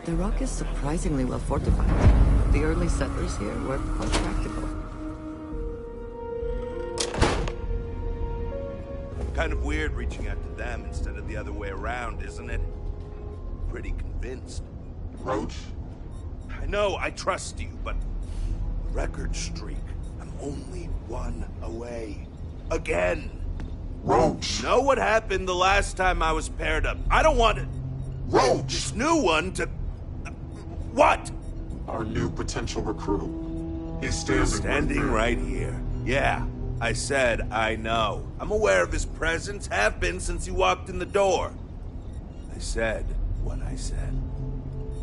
The rock is surprisingly well fortified. The early settlers here were quite practical. Kind of weird reaching out to them instead of the other way around, isn't it? Pretty convinced. Roach? I know, I trust you, but... record streak. I'm only one away. Again! Roach! Know what happened the last time I was paired up? I don't want it. Roach! This new one to... What? Our new potential recruit. He's standing right here. Yeah, I said I know. I'm aware of his presence, have been since he walked in the door. I said what I said.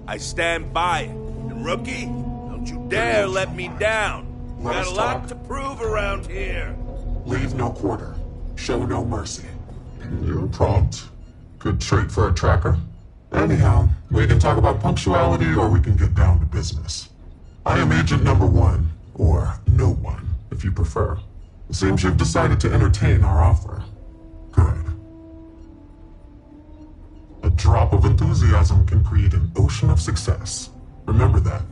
I stand by it. And rookie, don't you dare let me down. Got a lot to prove around here. Leave no quarter. Show no mercy. You're prompt. Good trait for a tracker. Anyhow, we can talk about punctuality or we can get down to business. I am Agent Number 1, or No One, if you prefer. It seems you've decided to entertain our offer. Good. A drop of enthusiasm can create an ocean of success. Remember that.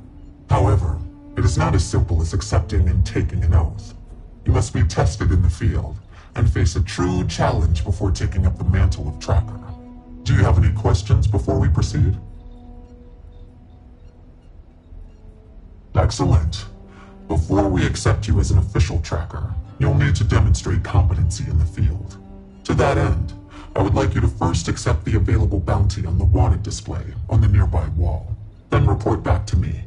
However, it is not as simple as accepting and taking an oath. You must be tested in the field and face a true challenge before taking up the mantle of tracker. Do you have any questions before we proceed? Excellent. Before we accept you as an official tracker, you'll need to demonstrate competency in the field. To that end, I would like you to first accept the available bounty on the wanted display on the nearby wall, then report back to me.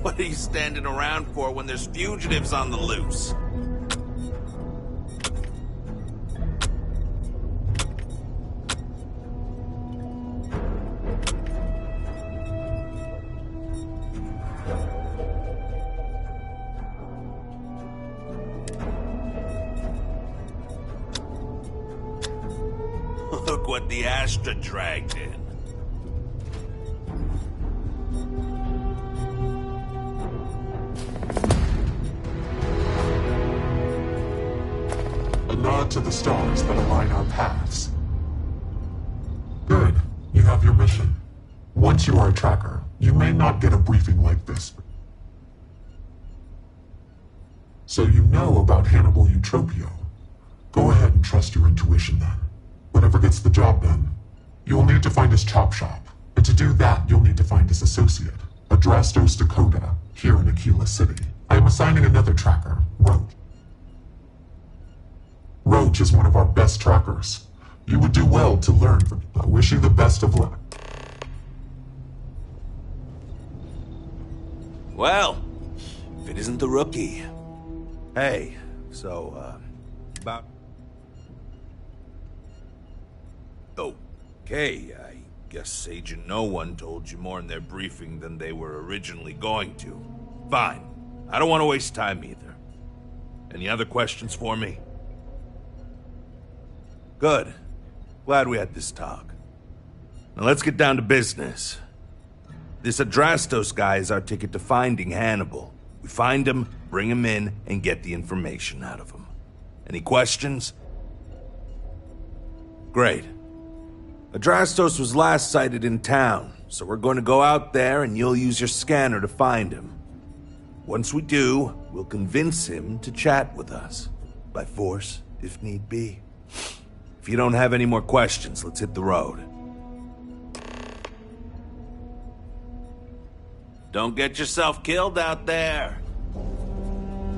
What are you standing around for when there's fugitives on the loose? Look what the Astra dragged in. A nod to the stars that align our paths. Good. You have your mission. Once you are a tracker, you may not get a briefing like this. So you know about Hannibal Eutropio. Go ahead and trust your intuition then. Whatever gets the job done. You'll need to find his chop shop. And to do that, you'll need to find his associate, Adrastos Dakota, here in Aquila City. I am assigning another tracker, Roach. Roach is one of our best trackers. You would do well to learn from him. I wish you the best of luck. Well, if it isn't the rookie. Hey, so, about... Okay, I guess Agent No One told you more in their briefing than they were originally going to. Fine. I don't want to waste time either. Any other questions for me? Good. Glad we had this talk. Now let's get down to business. This Adrastos guy is our ticket to finding Hannibal. We find him, bring him in, and get the information out of him. Any questions? Great. Adrastos was last sighted in town, so we're going to go out there and you'll use your scanner to find him. Once we do, we'll convince him to chat with us. By force, if need be. If you don't have any more questions, let's hit the road. Don't get yourself killed out there.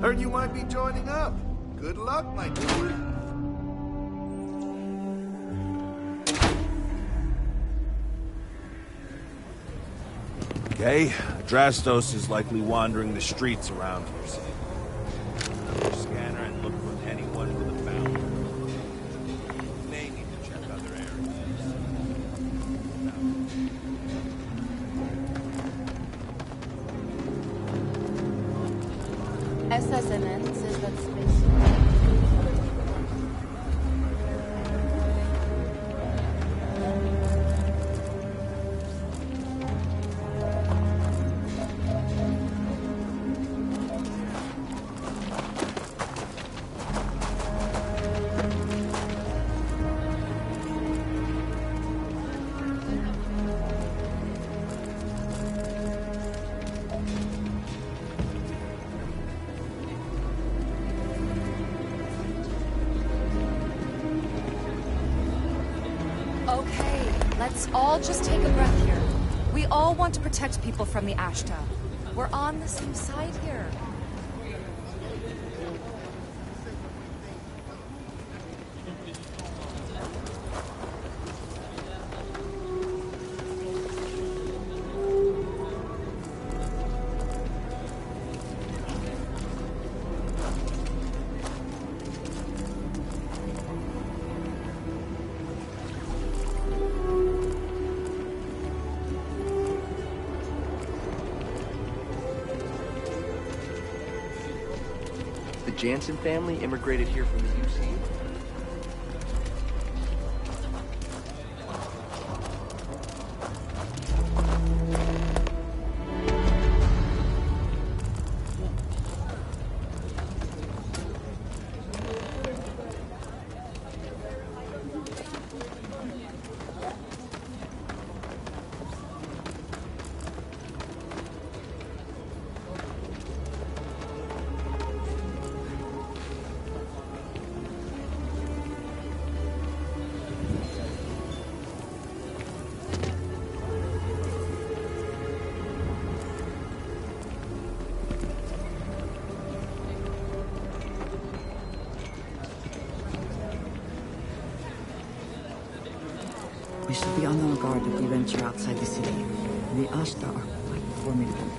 Heard you might be joining up. Good luck, my dude. Okay, Adrastos is likely wandering the streets around here, so your scanner and look for anyone with a bounty. You may need to check other areas. SSMN says that space. Okay, let's all just take a breath here. We all want to protect people from the Ashta. We're on the same side here. The Jansen family immigrated here from the UC. We should be on our guard if we venture outside the city. The Ashta are quite formidable.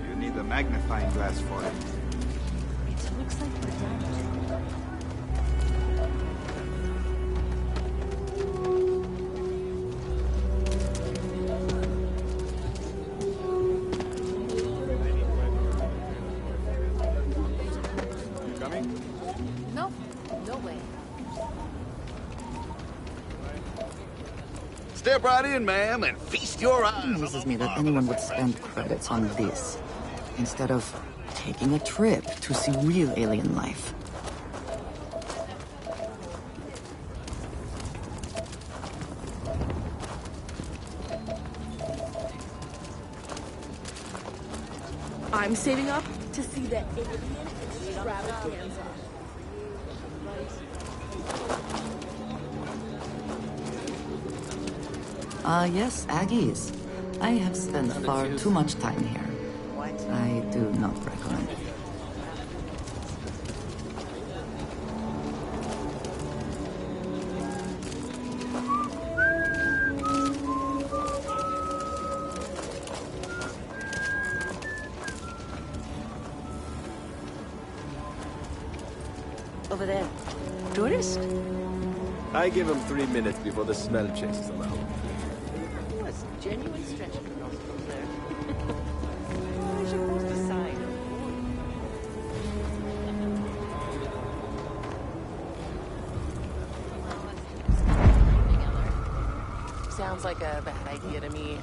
You need a magnifying glass for it. It looks like we're done. You coming? No, no way. Step right in, ma'am, and feast your eyes. It amazes me that anyone would spend credits on this instead of taking a trip to see real alien life. I'm saving up to see the alien extravaganza. Yes, Aggies. I have spent far too much time here. I do not recommend it. Over there. Tourist? I give him 3 minutes before the smell chases him out. Was genuine stretch of the nostrils there. I should post a sign. Sounds like a bad idea to me.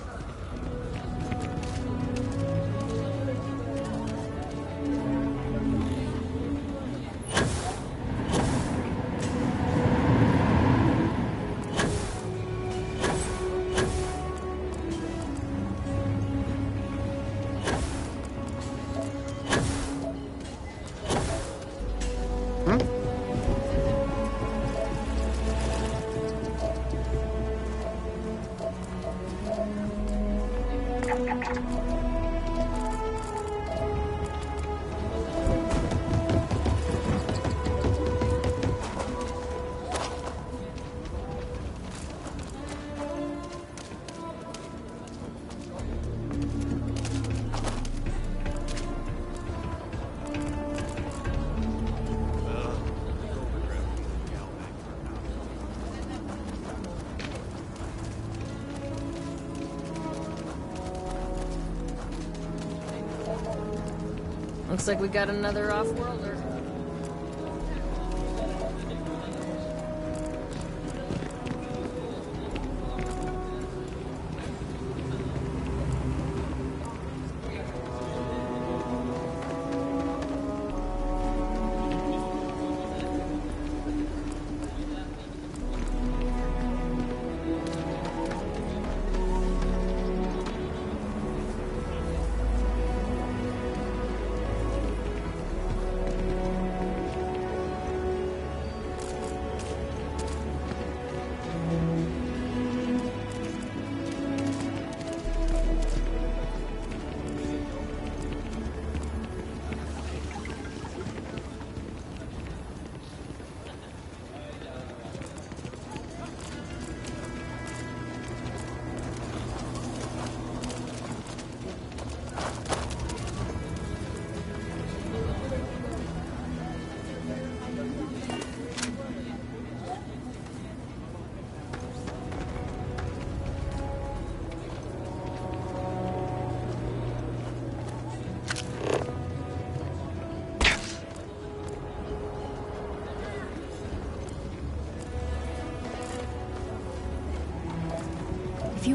Looks like we got another off-worlder.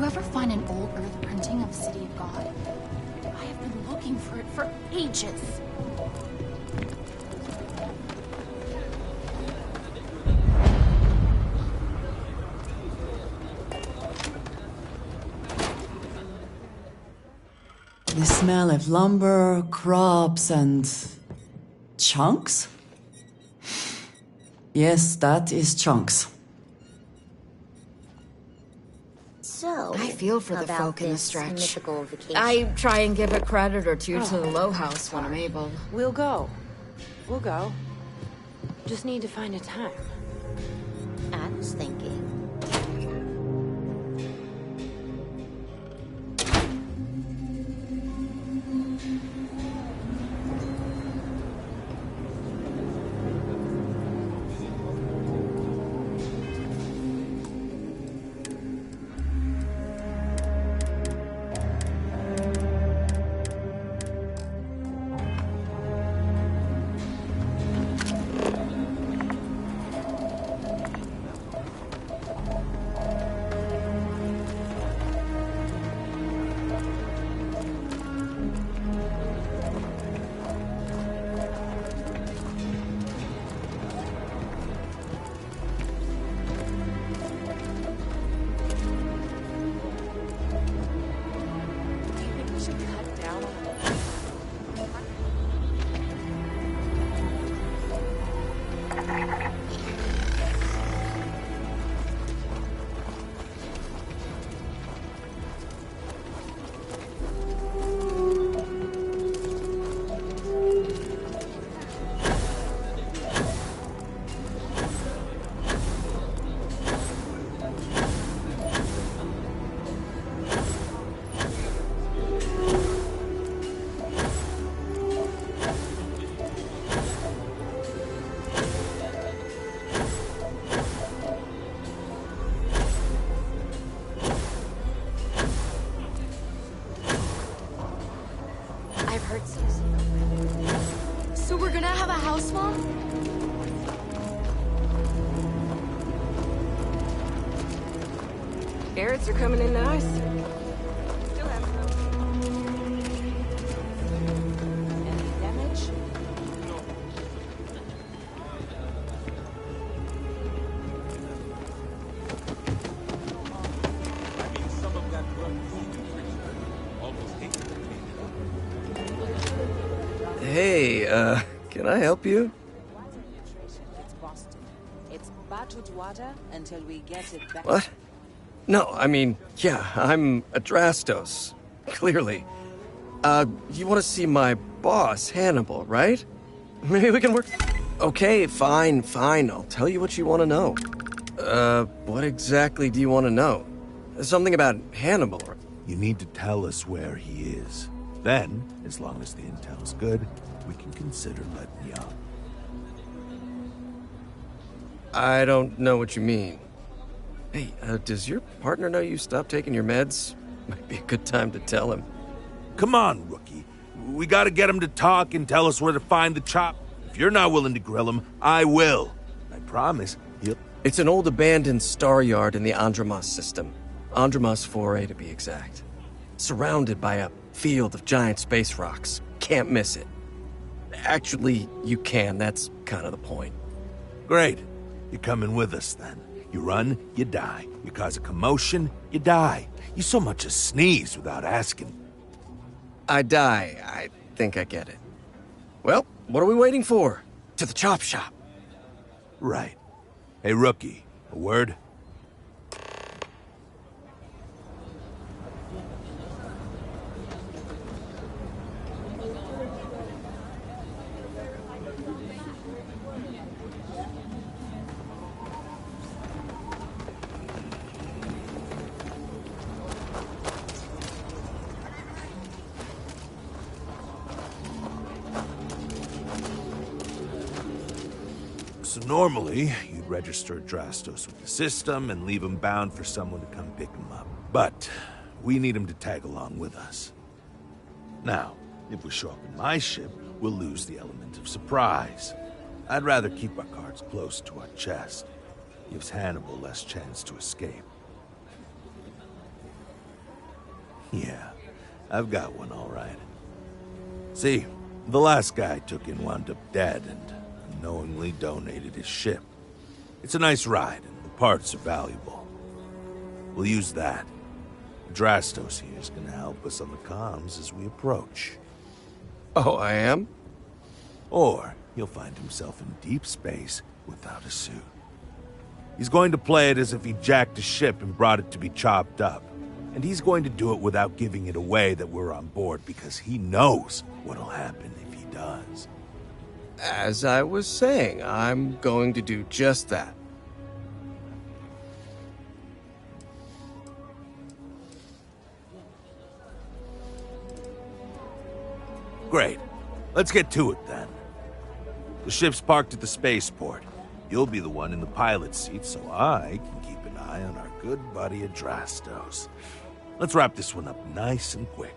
you ever find an old Earth printing of City of God? I have been looking for it for ages. The smell of lumber, crops, and chunks? Yes, that is chunks. So, I feel for the about folk in the this stretch. mythical vacation. I try and give a credit or two to the Low House when I'm able. We'll go. We'll go. Just need to find a time. I was thinking. So we're gonna have a house, Mom? Carrots are coming in nice. Still have some. Any damage? I mean, some of that rough almost hate it. Hey, can I help you? It's Boston. It's bottled water until we get it back. What? No, I mean, yeah, I'm Adrastos. Clearly. You want to see my boss, Hannibal, right? Maybe we can work... Okay, fine. I'll tell you what you want to know. What exactly do you want to know? Something about Hannibal. You need to tell us where he is. Then, as long as the intel's good, we can consider letting you out. I don't know what you mean. Hey, does your partner know you stopped taking your meds? Might be a good time to tell him. Come on, rookie. We gotta get him to talk and tell us where to find the chop. If you're not willing to grill him, I will. I promise he'll... It's an old abandoned star yard in the Andromos system. Andromos 4A to be exact. Surrounded by a field of giant space rocks. Can't miss it. Actually, you can. That's kind of the point. Great. You're coming with us, then. You run, you die. You cause a commotion, you die. You so much as sneeze without asking. I die. I think I get it. Well, what are we waiting for? To the chop shop. Right. Hey, rookie, a word? So normally, you'd register Adrastos with the system and leave him bound for someone to come pick him up. But we need him to tag along with us. Now, if we show up in my ship, we'll lose the element of surprise. I'd rather keep our cards close to our chest. Gives Hannibal less chance to escape. Yeah, I've got one, all right. See, the last guy I took in wound up dead and unknowingly donated his ship. It's a nice ride, and the parts are valuable. We'll use that. Drastos here is gonna help us on the comms as we approach. Oh, I am? Or he'll find himself in deep space without a suit. He's going to play it as if he jacked a ship and brought it to be chopped up. And he's going to do it without giving it away that we're on board because he knows what'll happen if he does. As I was saying, I'm going to do just that. Great. Let's get to it then. The ship's parked at the spaceport. You'll be the one in the pilot's seat, so I can keep an eye on our good buddy Adrastos. Let's wrap this one up nice and quick.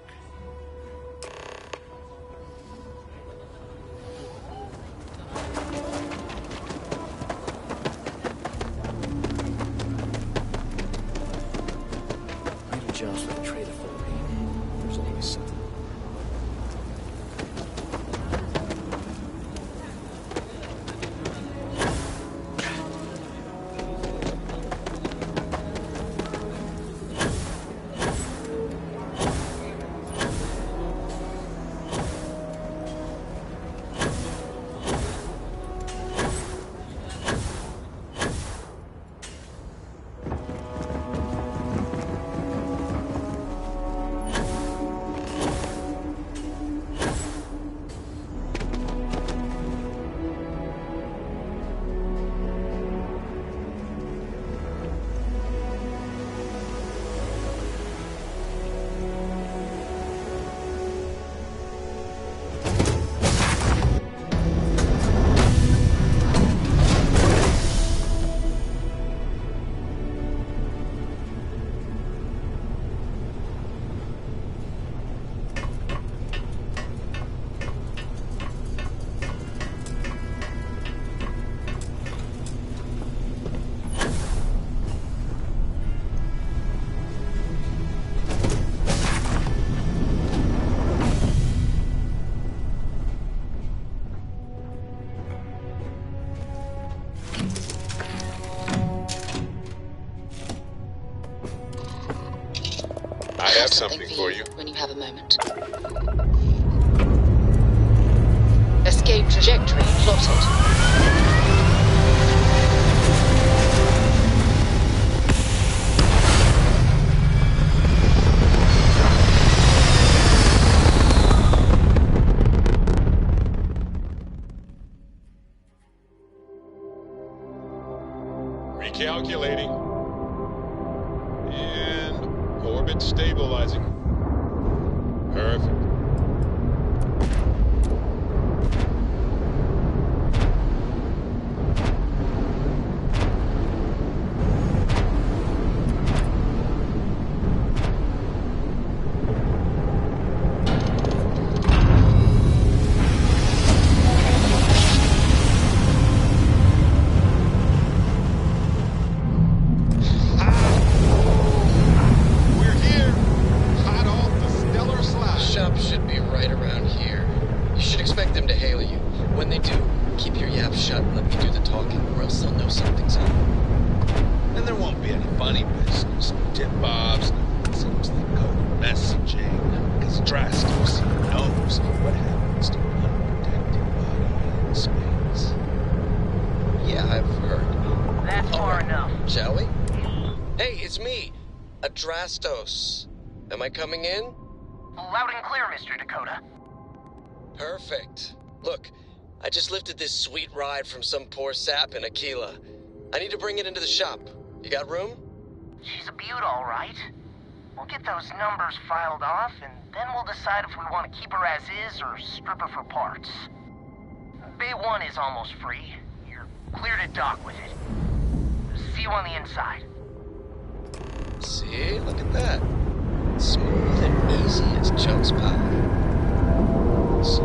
Great adjust with the trade authority. There's always something. I have something for you. When you have a moment. Escape trajectory plotted. Recalculating. And orbit stabilizing. Perfect. Adrastos. Am I coming in? Loud and clear, Mr. Dakota. Perfect. Look, I just lifted this sweet ride from some poor sap in Aquila. I need to bring it into the shop. You got room? She's a beaut, all right. We'll get those numbers filed off, and then we'll decide if we want to keep her as is or strip her for parts. Bay 1 is almost free. You're clear to dock with it. See you on the inside. See? Look at that. Smooth and easy as Chuck's pie. See?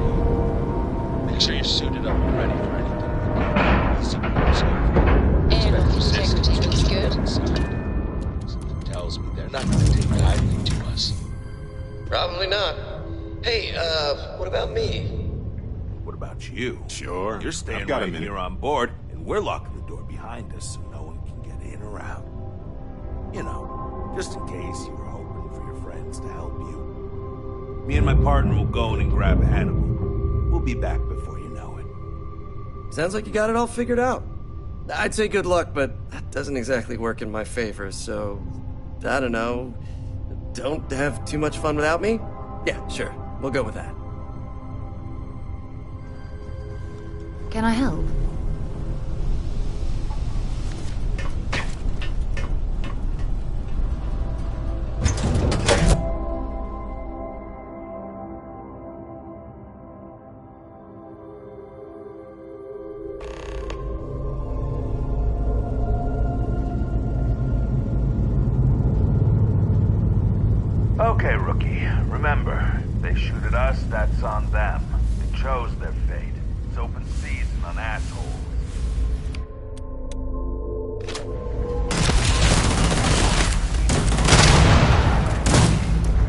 Make sure you're suited up and ready for anything. Airlock integrity looks good. Something tells me they're not going to take kindly to us. what about me? What about you? Sure. You're staying I've got a right minute. here on board, and we're locking the door behind us so no one can get in or out. You know, just in case you were hoping for your friends to help you. Me and my partner will go in and grab Hannibal. We'll be back before you know it. Sounds like you got it all figured out. I'd say good luck, but that doesn't exactly work in my favor, so... I don't know. Don't have too much fun without me? Yeah, sure. We'll go with that. Can I help? Okay, rookie. Remember, they shoot at us, that's on them. They chose their fate. It's open season on assholes.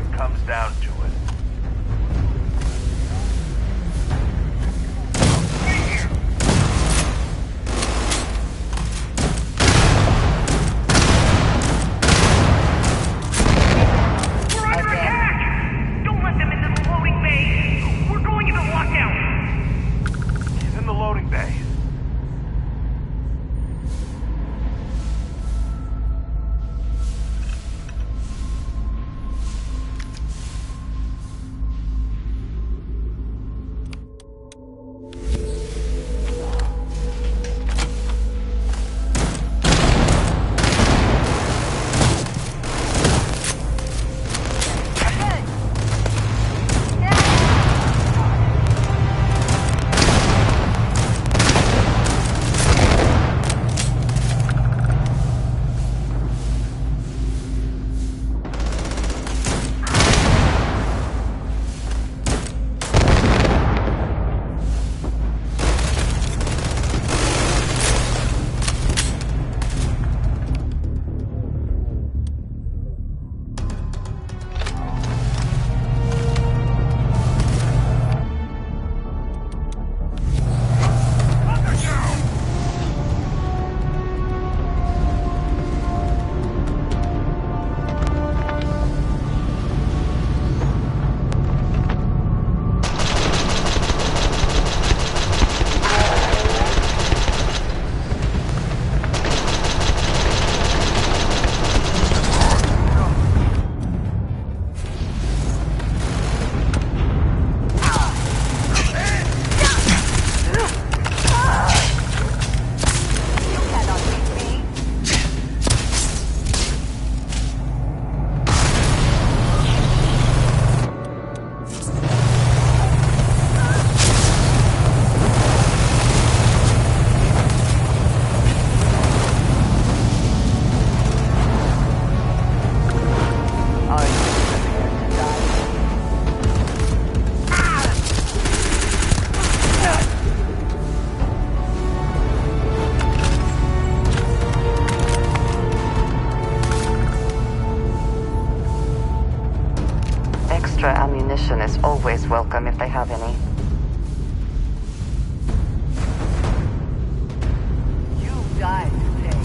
It comes down to it. Extra ammunition is always welcome if they have any. You died today.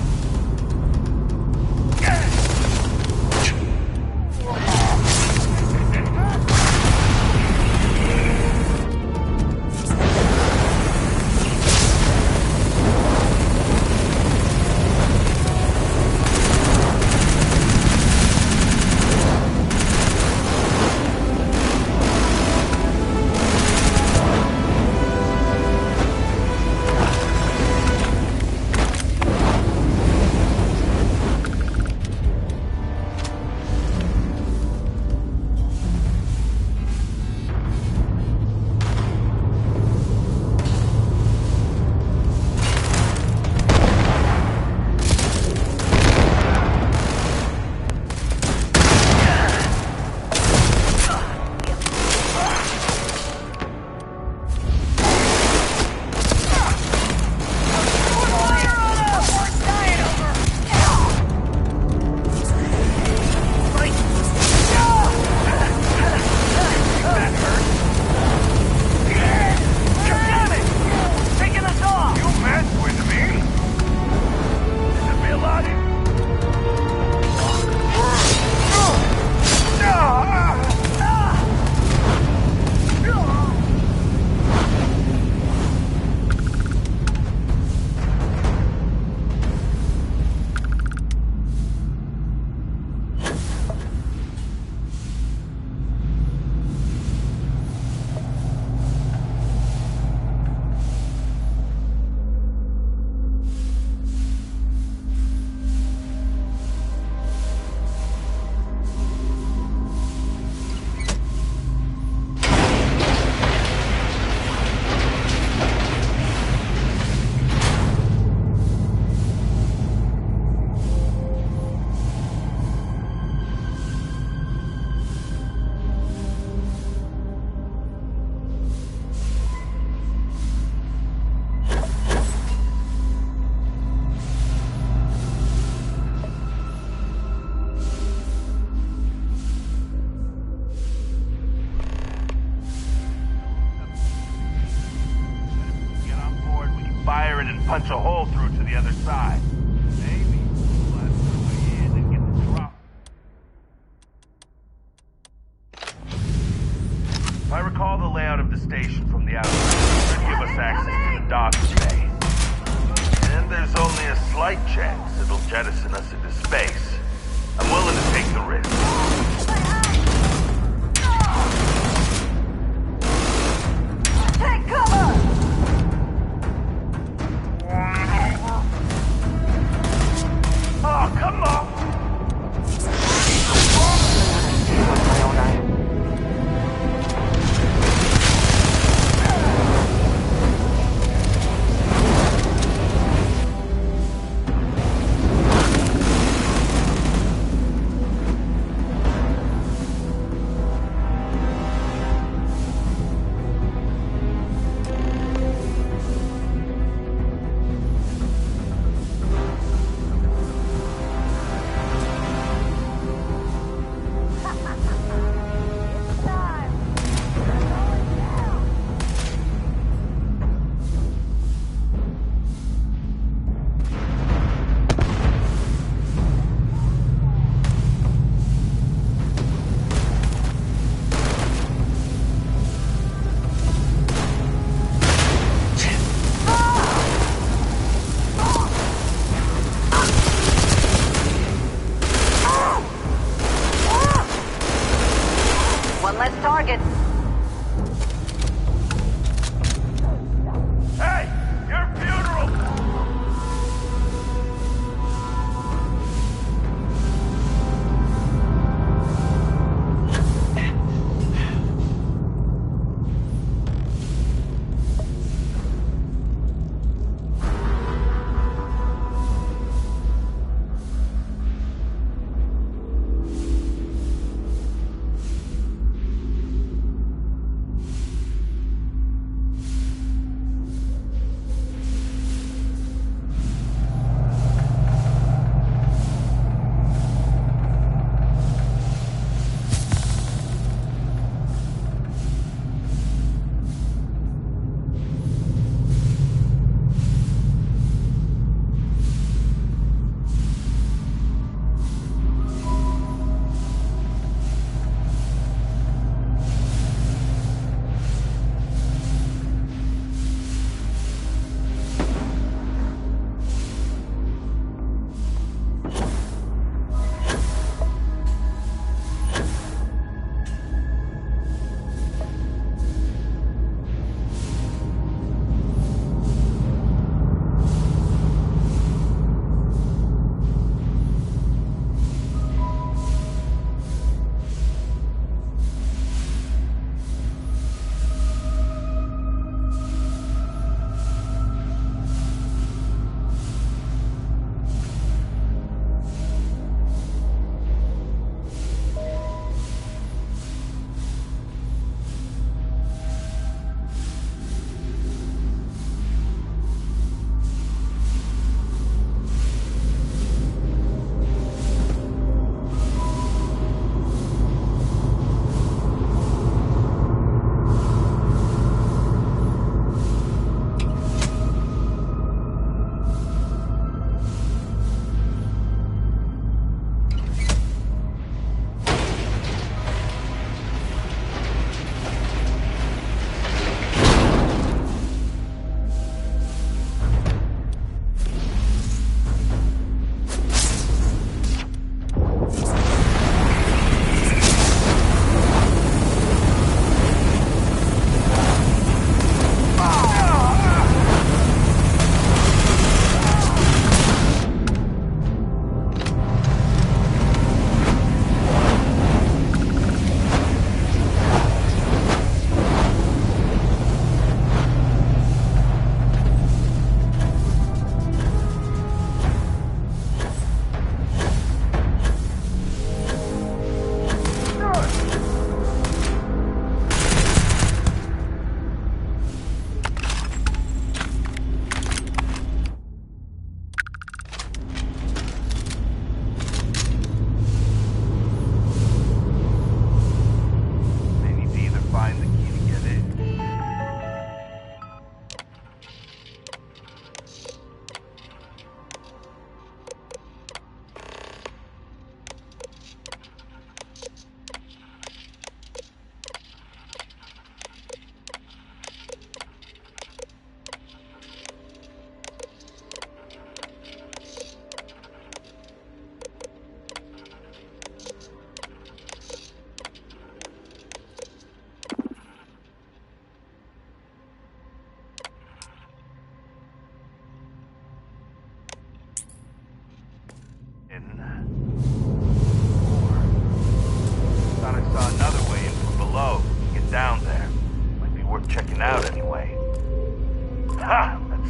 wire it and punch a hole through to the other side. Maybe we'll blast our way in and get the drop. If I recall the layout of the station from the outside, it should give us access to the docks bay. And there's only a slight chance it'll jettison us into space. I'm willing to take the risk. Take cover! Oh, come on!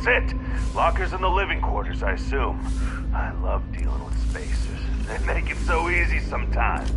it. Lockers in the living quarters, I assume. I love dealing with spacers. They make it so easy sometimes.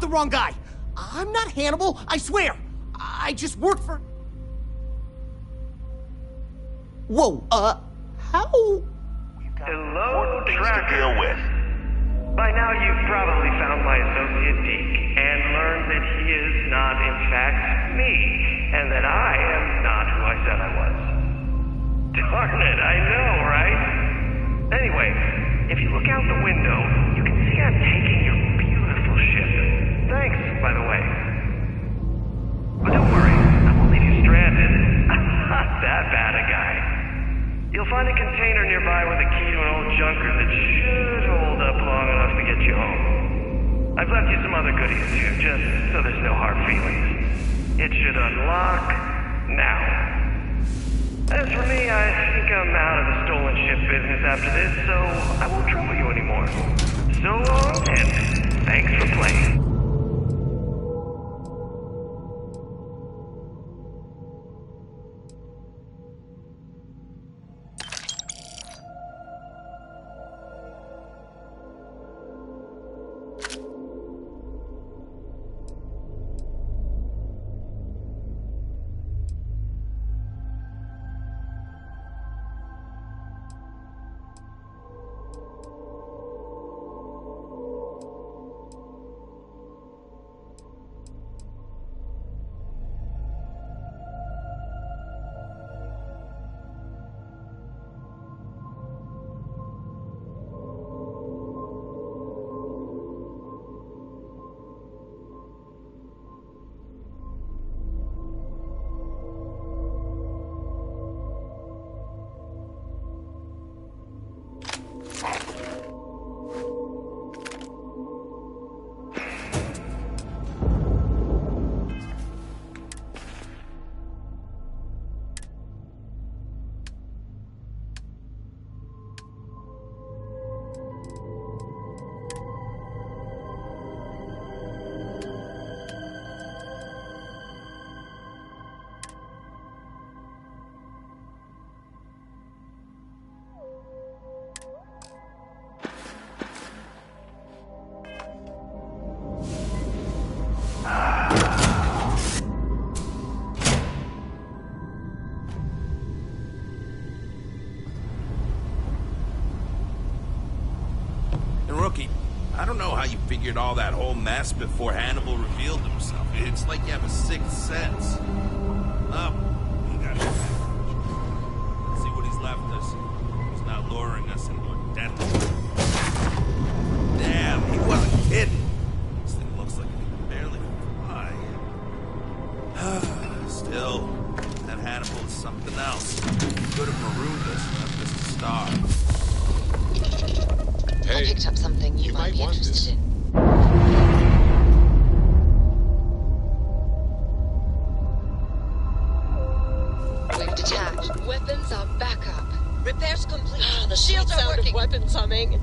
the wrong guy. I'm not Hannibal, I swear. I just work for... Whoa, how? Hello, Tracker. To deal with. By now you've probably found my associate Deke and learned that he is not, in fact, me, and that I am not who I said I was. Darn it, I know, right? Anyway, if you look out the window, you can see I'm taking your beautiful ship. Thanks, by the way. But don't worry, I won't leave you stranded. I'm not that bad a guy. You'll find a container nearby with a key to an old junker that should hold up long enough to get you home. I've left you some other goodies too, just so there's no hard feelings. It should unlock now. As for me, I think I'm out of the stolen ship business after this, so I won't trouble you anymore. So long, and thanks for playing. I don't know how you figured all that whole mess before Hannibal revealed himself. It's like you have a sixth sense. Oh, we got it. Let's see what he's left us. He's not luring us into a death. Damn, he wasn't kidding. This thing looks like it can barely fly. Still, that Hannibal is something else. He could have marooned us and left us to starve. I picked up something you might be interested in. We've detached. Weapons are back up. Repairs complete. The shields are working. Weapons humming.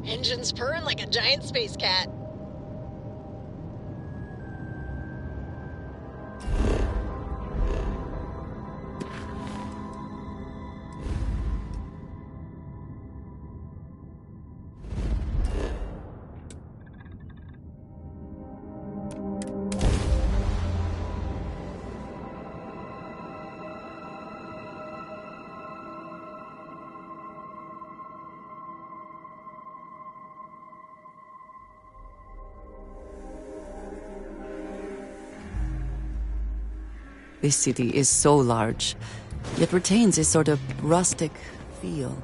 Engines purring like a giant space cat. This city is so large, yet retains a sort of rustic feel.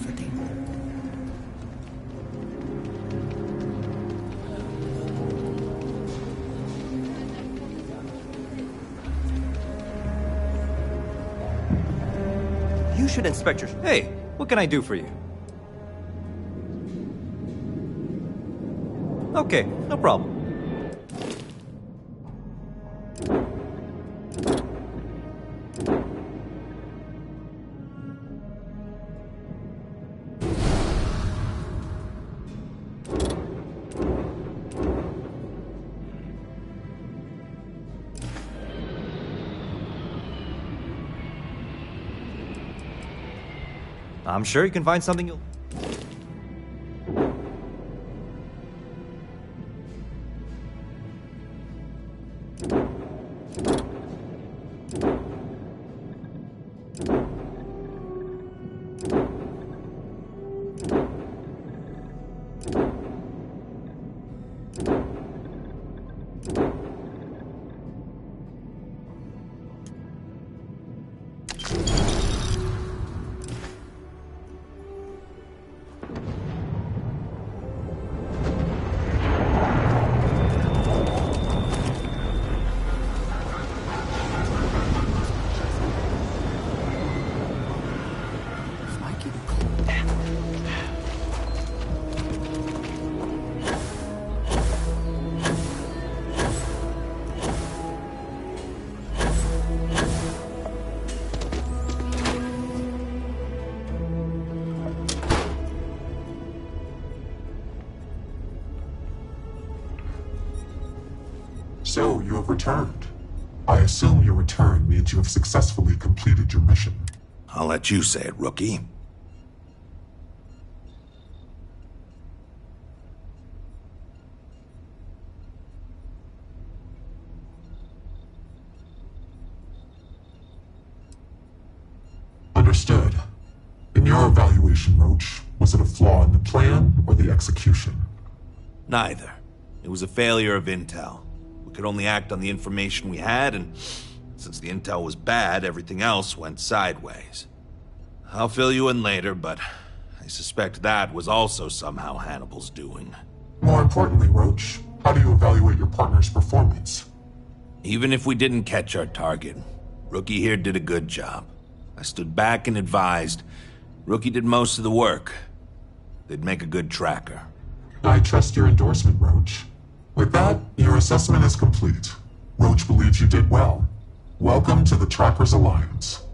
comforting. You should inspect your... Hey, what can I do for you? Okay, no problem. I'm sure you can find something you'll... So, you have returned. I assume your return means you have successfully completed your mission. I'll let you say it, rookie. Understood. In your evaluation, Roach, was it a flaw in the plan or the execution? Neither. It was a failure of intel. We could only act on the information we had, and since the intel was bad, everything else went sideways. I'll fill you in later, but I suspect that was also somehow Hannibal's doing. More importantly, Roach, how do you evaluate your partner's performance? Even if we didn't catch our target, Rookie here did a good job. I stood back and advised. Rookie did most of the work. They'd make a good tracker. I trust your endorsement, Roach. With that, your assessment is complete. Roach believes you did well. Welcome to the Trackers Alliance.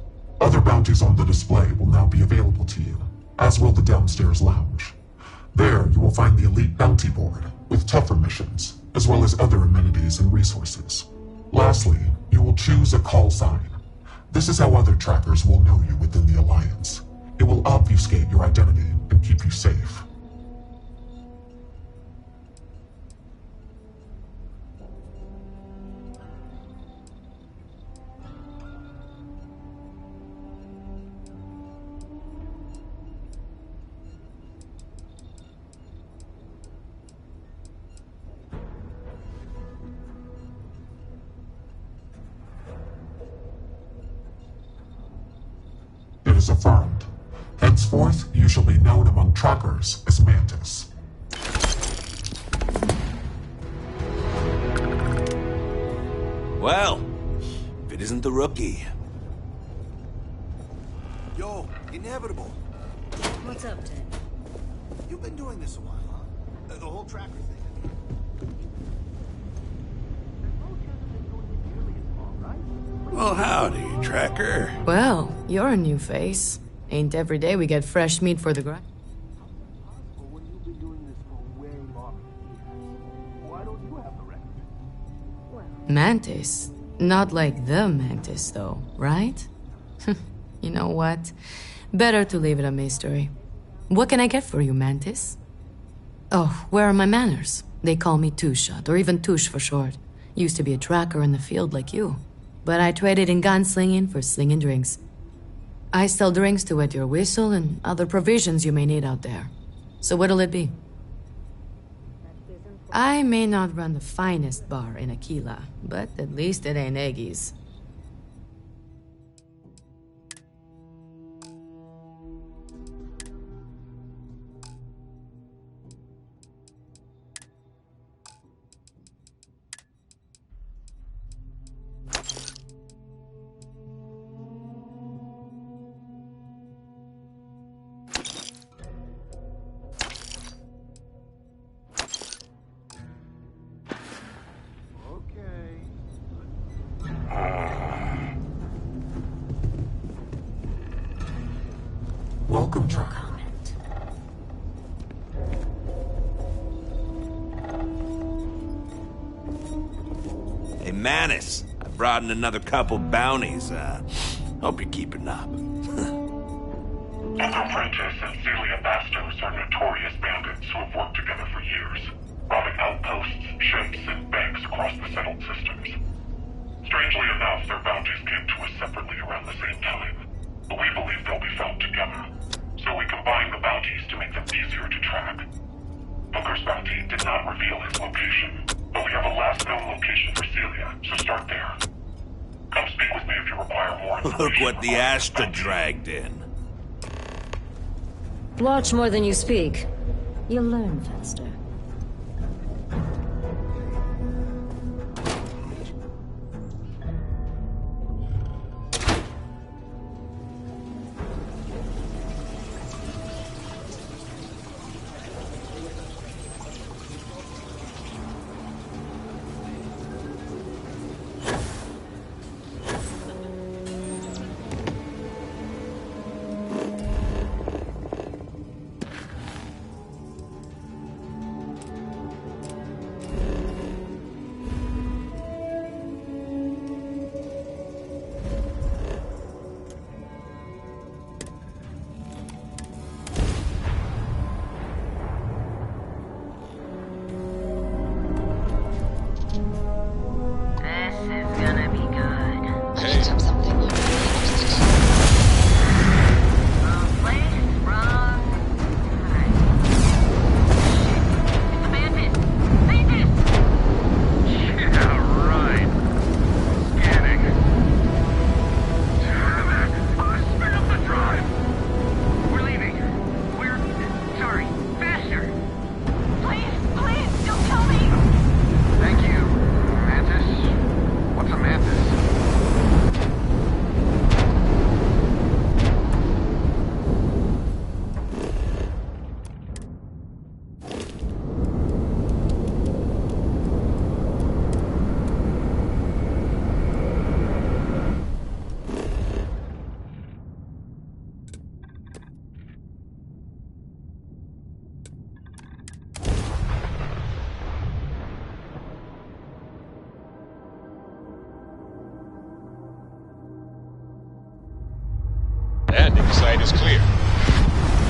Other bounties on the display will now be available to you, as will the downstairs lounge. There, you will find the Elite Bounty Board, with tougher missions, as well as other amenities and resources. Lastly, you will choose a call sign. This is how other trackers will know you within the Alliance. It will obfuscate your identity and keep you safe. It is affirmed. Henceforth, you shall be known among trackers as Mantis. Well, if it isn't the Rookie. Yo, Inevitable. What's up, Ted? You've been doing this a while, huh? The whole tracker thing. Well, howdy, Tracker. Well, you're a new face. Ain't every day we get fresh meat for the grind. Mantis. Not like the Mantis, though, right? You know what? Better to leave it a mystery. What can I get for you, Mantis? Oh, where are my manners? They call me Two-Shot, or even Touche for short. Used to be a tracker in the field like you. But I traded in gunslinging for slinging drinks. I sell drinks to wet your whistle and other provisions you may need out there. So what'll it be? I may not run the finest bar in Aquila, but at least it ain't Eggy's. Welcome, Tracker. Hey, Manus, I brought in another couple bounties. Hope you're keeping up. Uncle Prentice and Celia Bastos are notorious bandits who have worked together for years, robbing outposts, ships, and banks across the settled systems. Strangely enough, their bounties came to us separately around the same time, but we believe they'll be found together. So we combined the bounties to make them easier to track. Booker's bounty did not reveal his location, but we have a last known location for Celia, so start there. Come speak with me if you require more information. Look what the Astra dragged in. Watch more than you speak. You'll learn faster. Landing site is clear.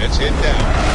Let's head down.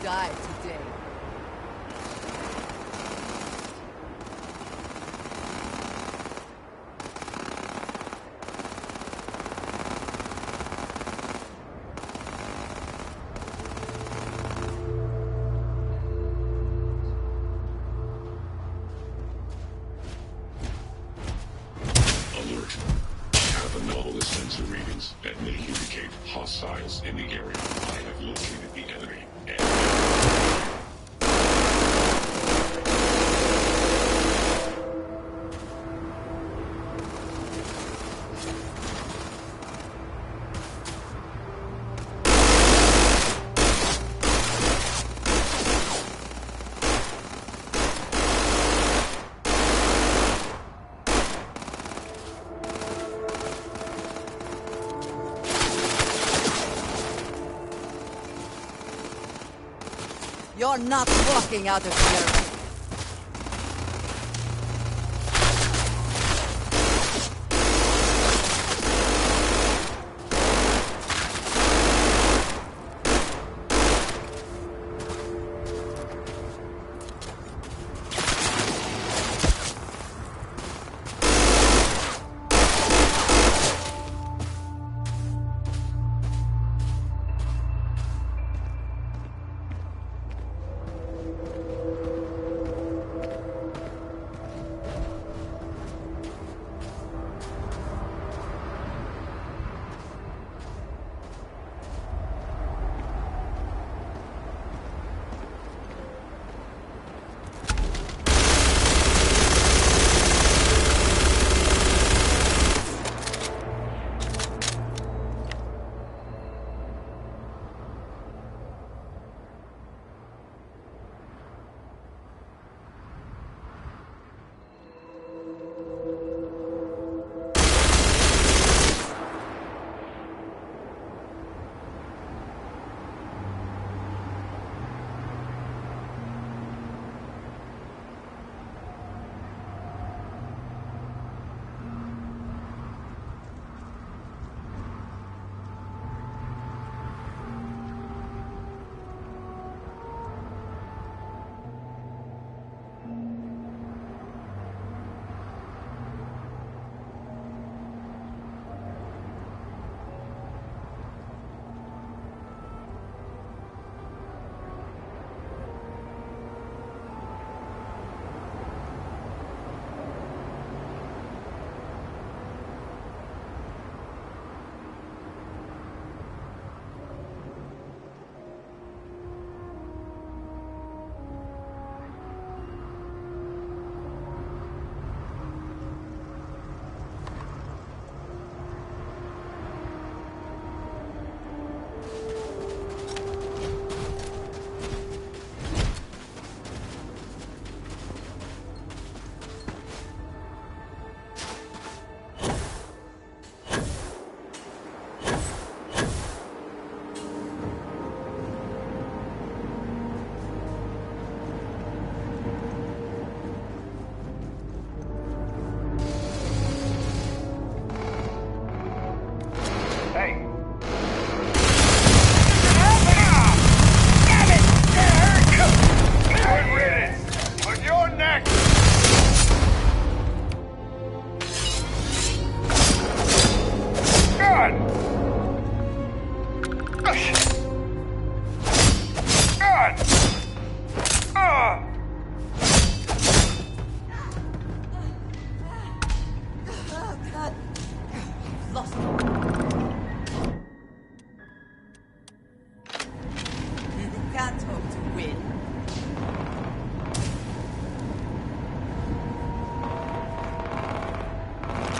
die today. Alert. I have anomalous sensor readings that may indicate hostiles in the area. I have located the enemy and... You're not walking out of here.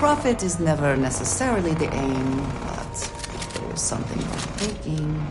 Profit is never necessarily the aim, but if there is something worth taking.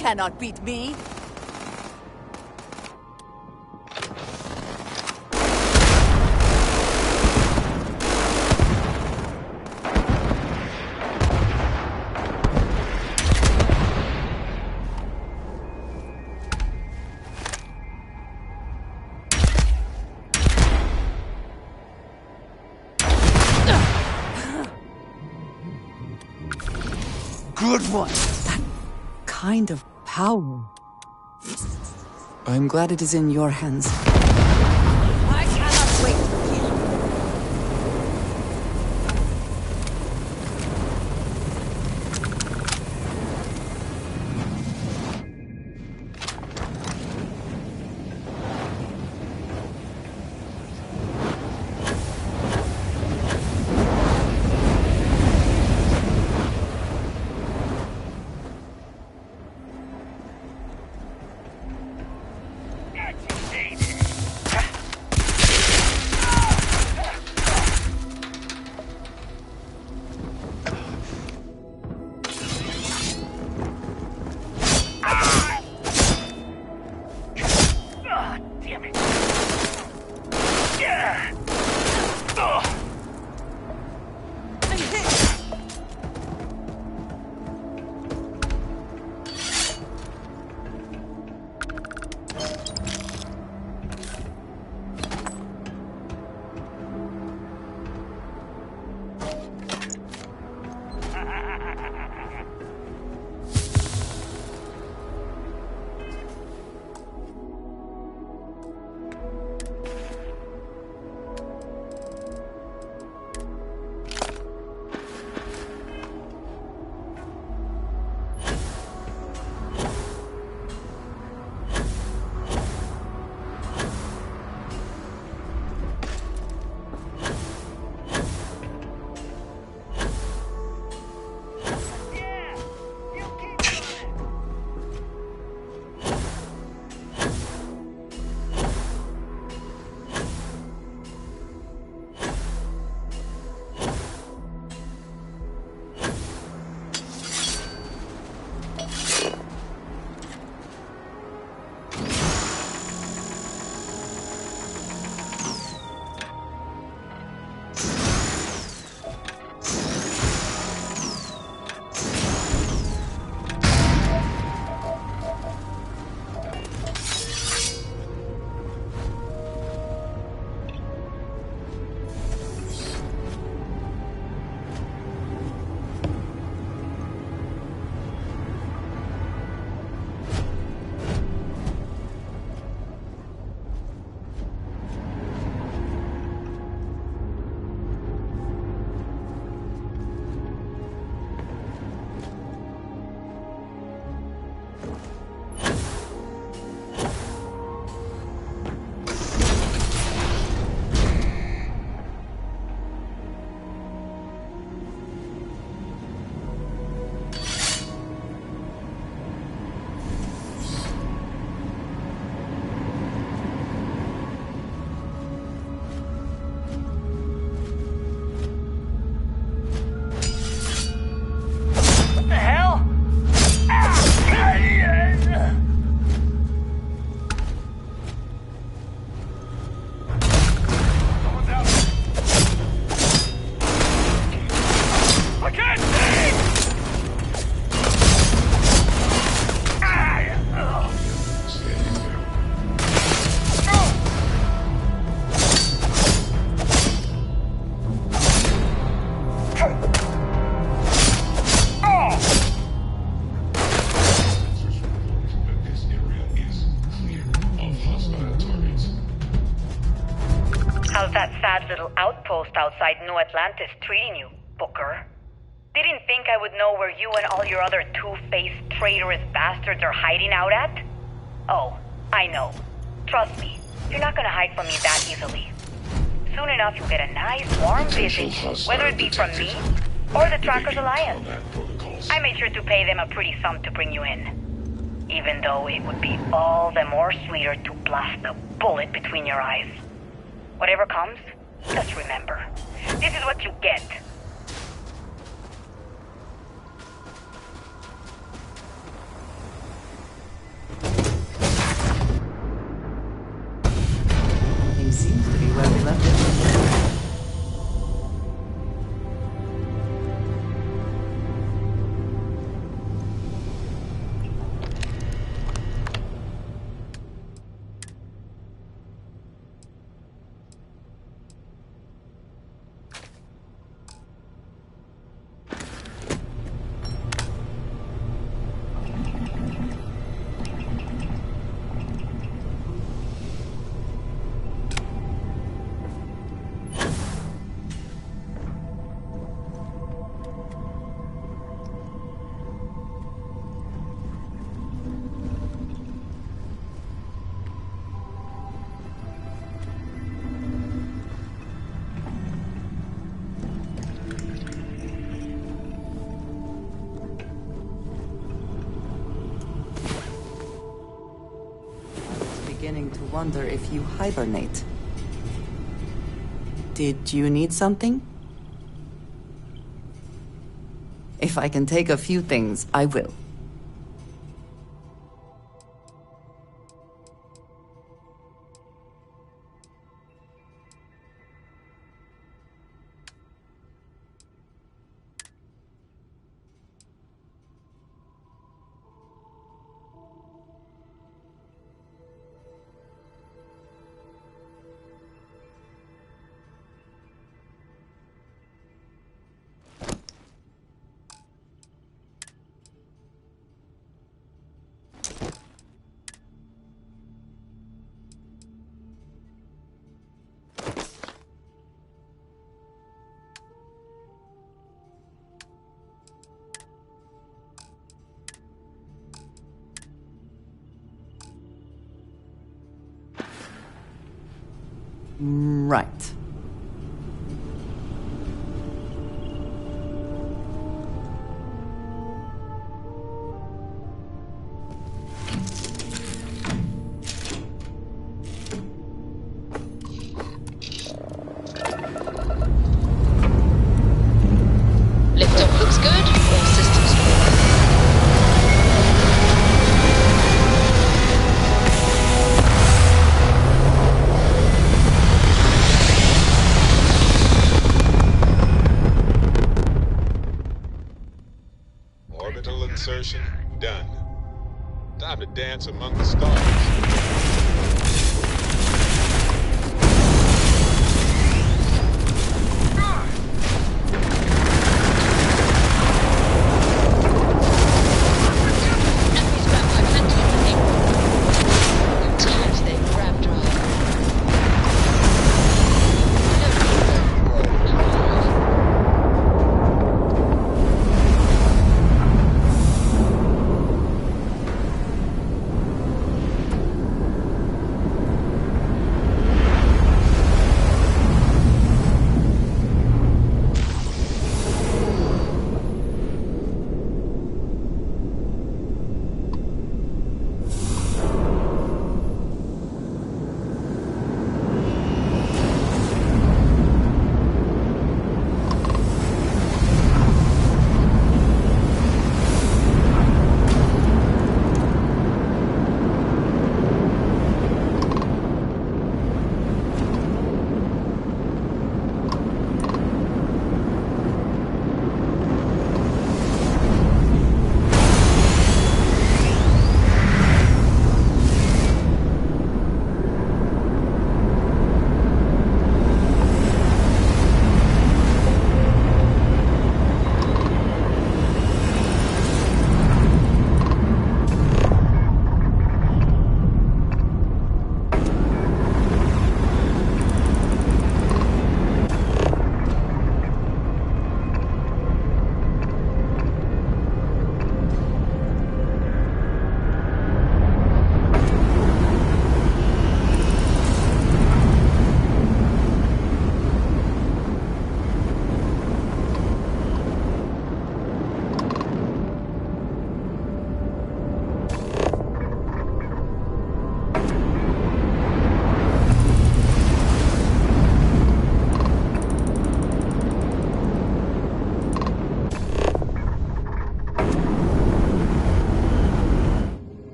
cannot beat me. Good one. That kind of power. I'm glad it is in your hands. I cannot wait to kill you. How's that sad little outpost outside New Atlantis treating you, Booker? Didn't think I would know where you and all your other two-faced, traitorous bastards are hiding out at? Oh, I know. Trust me, you're not gonna hide from me that easily. Soon enough, you'll get a nice, warm visit, whether it be from me or the Trackers Alliance. I made sure to pay them a pretty sum to bring you in. Even though it would be all the more sweeter to blast a bullet between your eyes. Whatever comes, just remember, this is what you get. beginning to wonder if you hibernate. Did you need something? If I can take a few things, I will. Right. Liftoff looks good. All systems go. Orbital insertion done. Time to dance among the stars.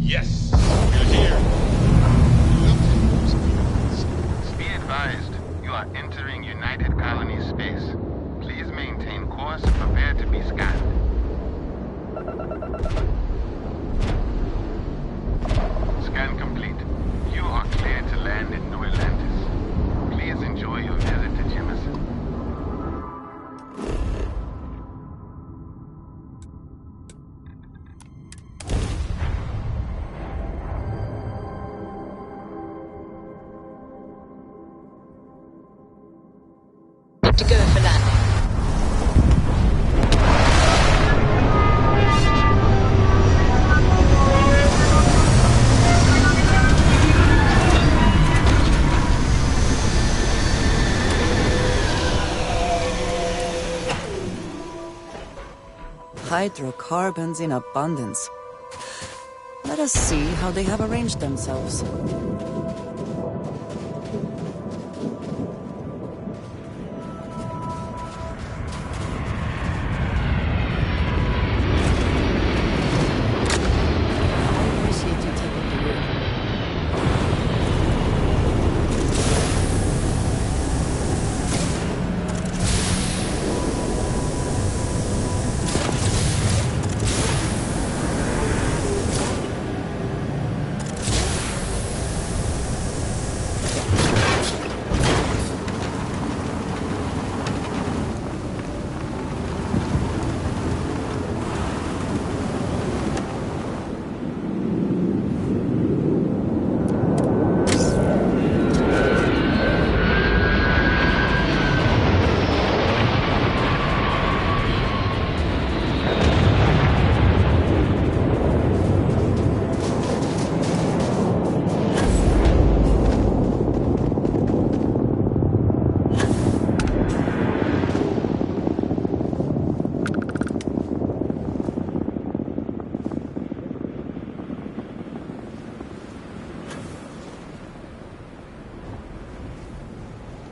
Yes, we're here. Be advised, you are entering United Colony space. Please maintain course and prepare to be scanned. Scan complete. hydrocarbons in abundance. Let us see how they have arranged themselves.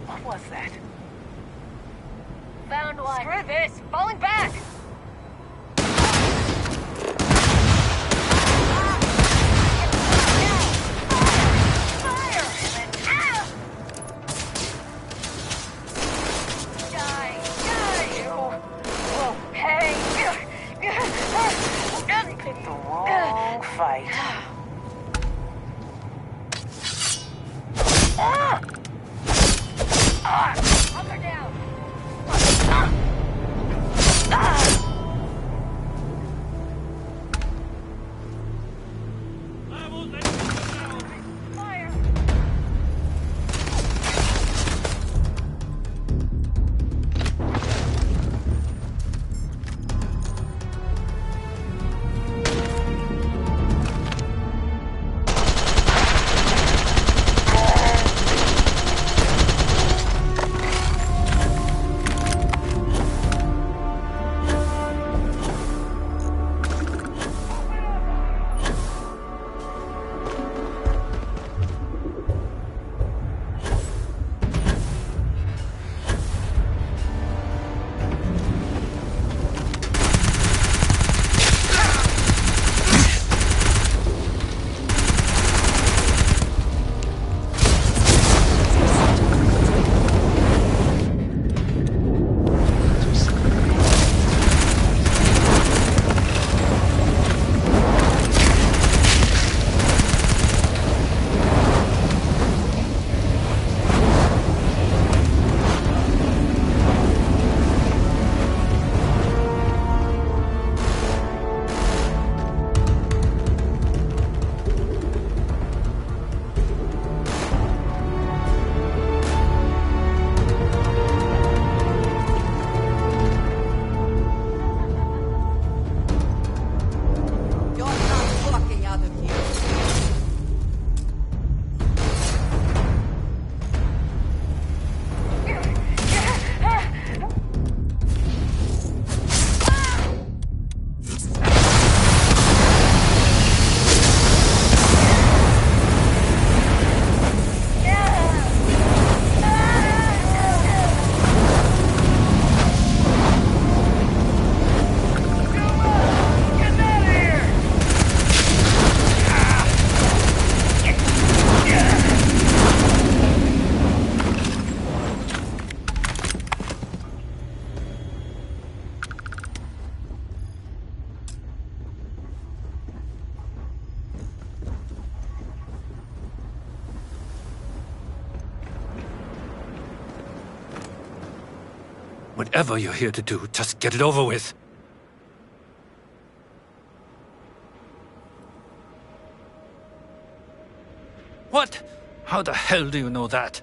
What was that? Found one. Screw this! Falling back! Picked the wrong fight. Up or down? Fire! Whatever you're here to do, just get it over with. What? How the hell do you know that?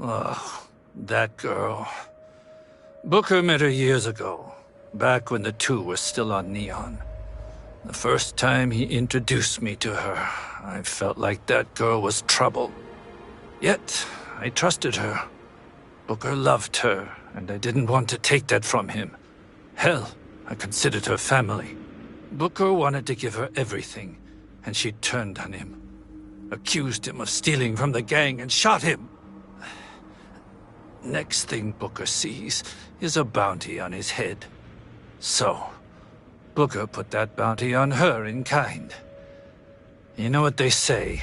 Oh, that girl. Booker met her years ago, back when the two were still on Neon. The first time he introduced me to her, I felt like that girl was trouble. Yet, I trusted her. Booker loved her, and I didn't want to take that from him. Hell, I considered her family. Booker wanted to give her everything, and she turned on him. Accused him of stealing from the gang and shot him. Next thing Booker sees is a bounty on his head. So, Booker put that bounty on her in kind. You know what they say?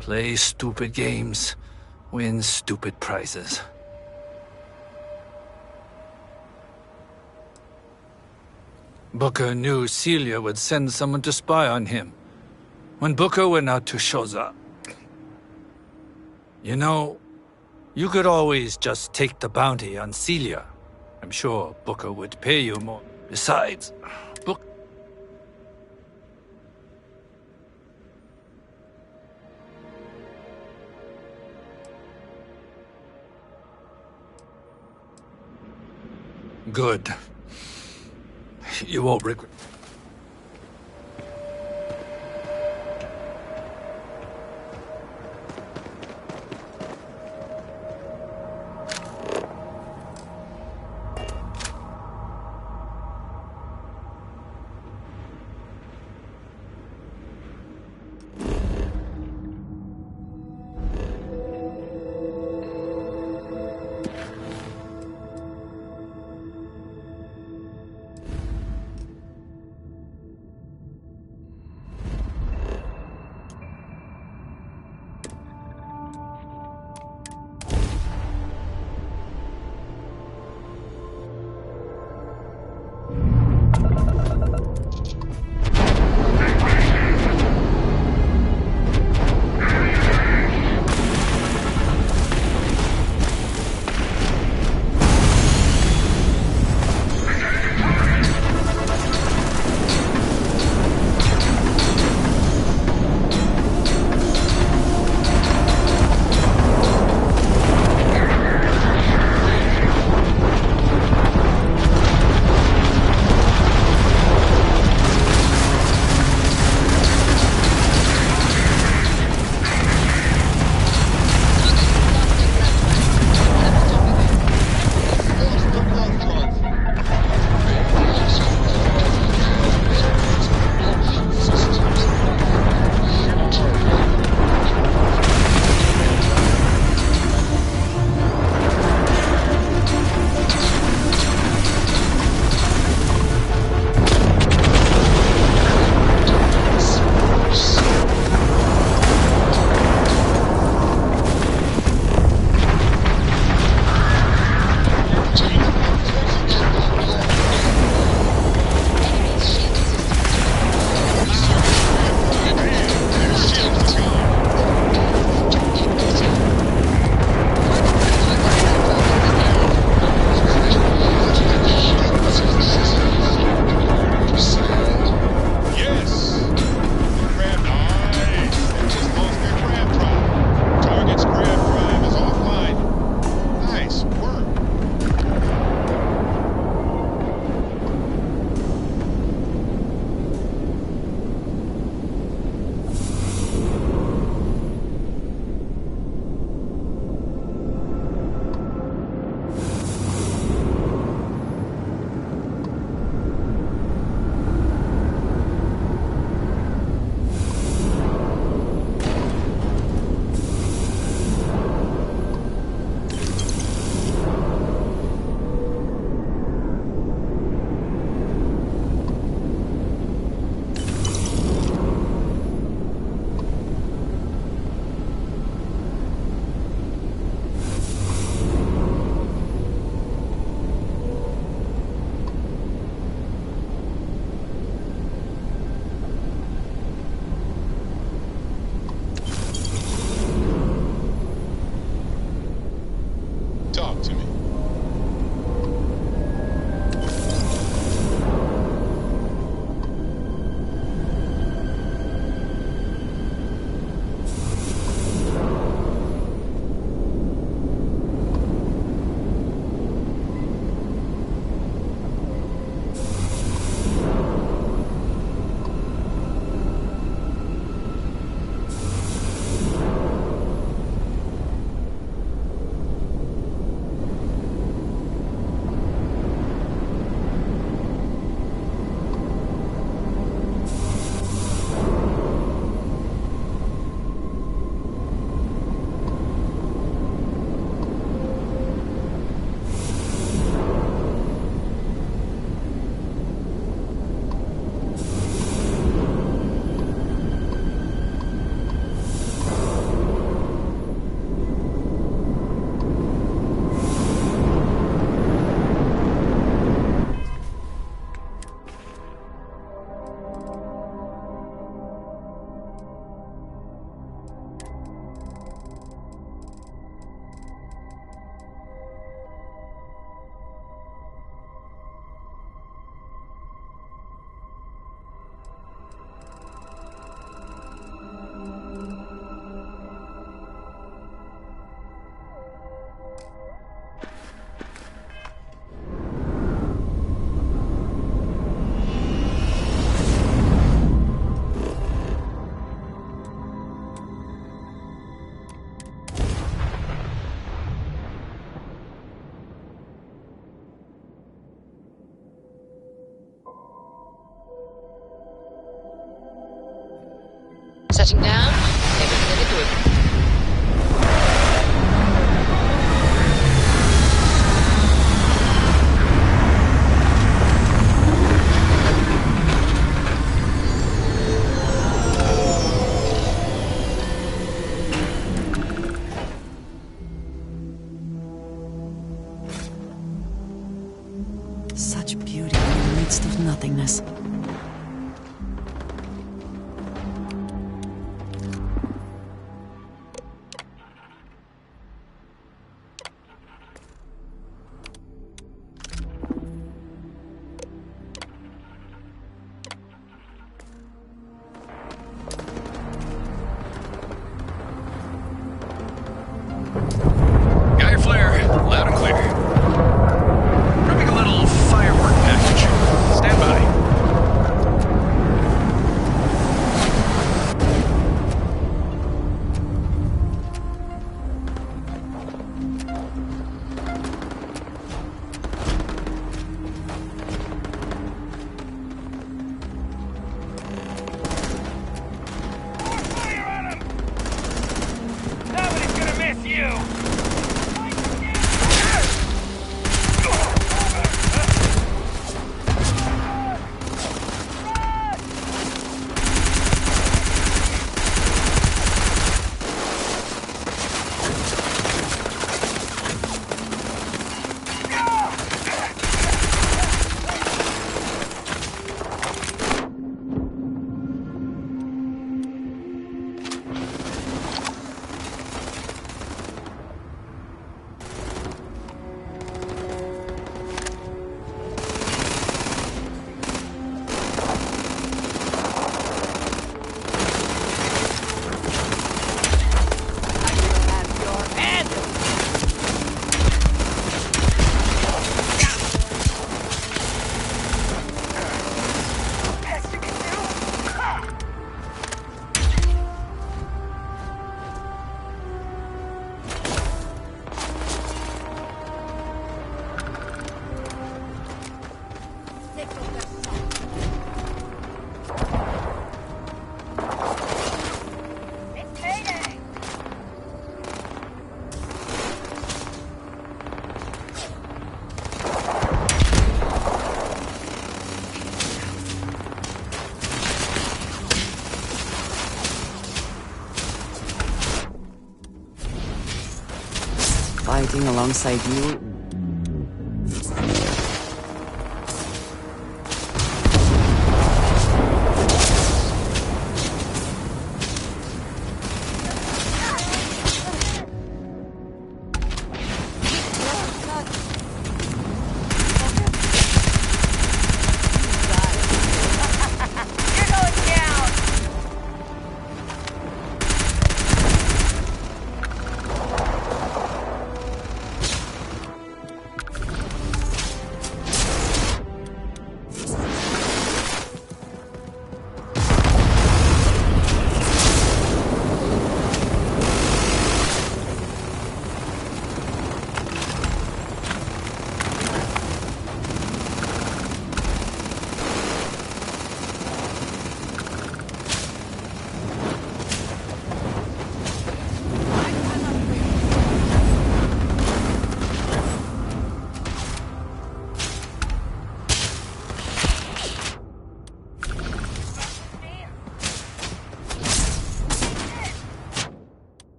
Play stupid games, win stupid prizes. Booker knew Celia would send someone to spy on him. When Booker went out to Shoza, you know, you could always just take the bounty on Celia. I'm sure Booker would pay you more. Besides, Good. You won't regret. Setting down. Everything in the group. Such beauty in the midst of nothingness. Got your flare. Loud and clear. Prepping a little firework package. Stand by. Nobody's gonna miss you! Fighting alongside you.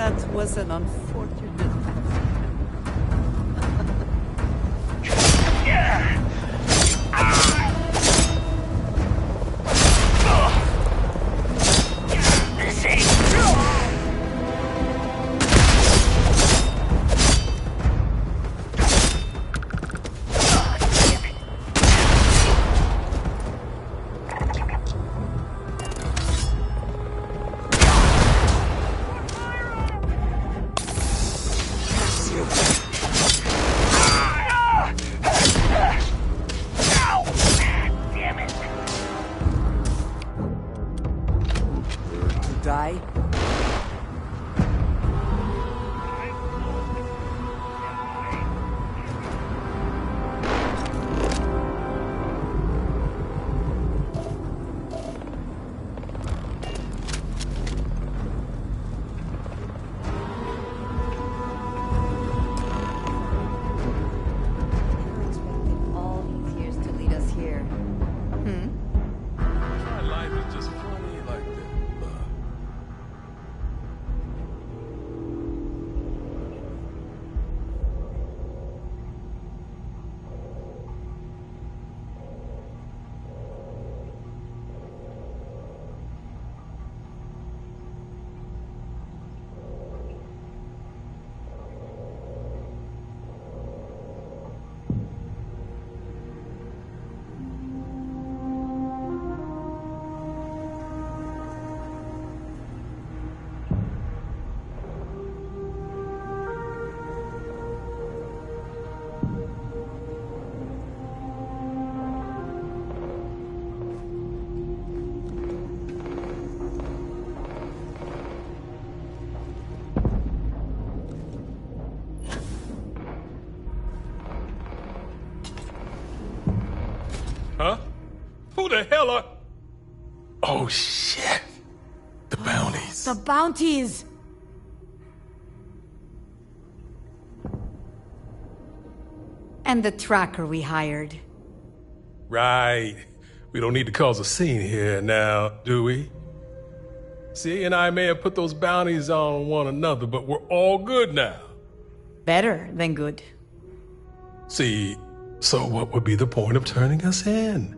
That was an unfortunate. Die? All these years to lead us here. My life is just funny like that. Huh? Who the hell are... Oh, shit. The bounties. The bounties! And the tracker we hired. Right. We don't need to cause a scene here now, do we? See, and I may have put those bounties on one another, but we're all good now. Better than good. See, so what would be the point of turning us in?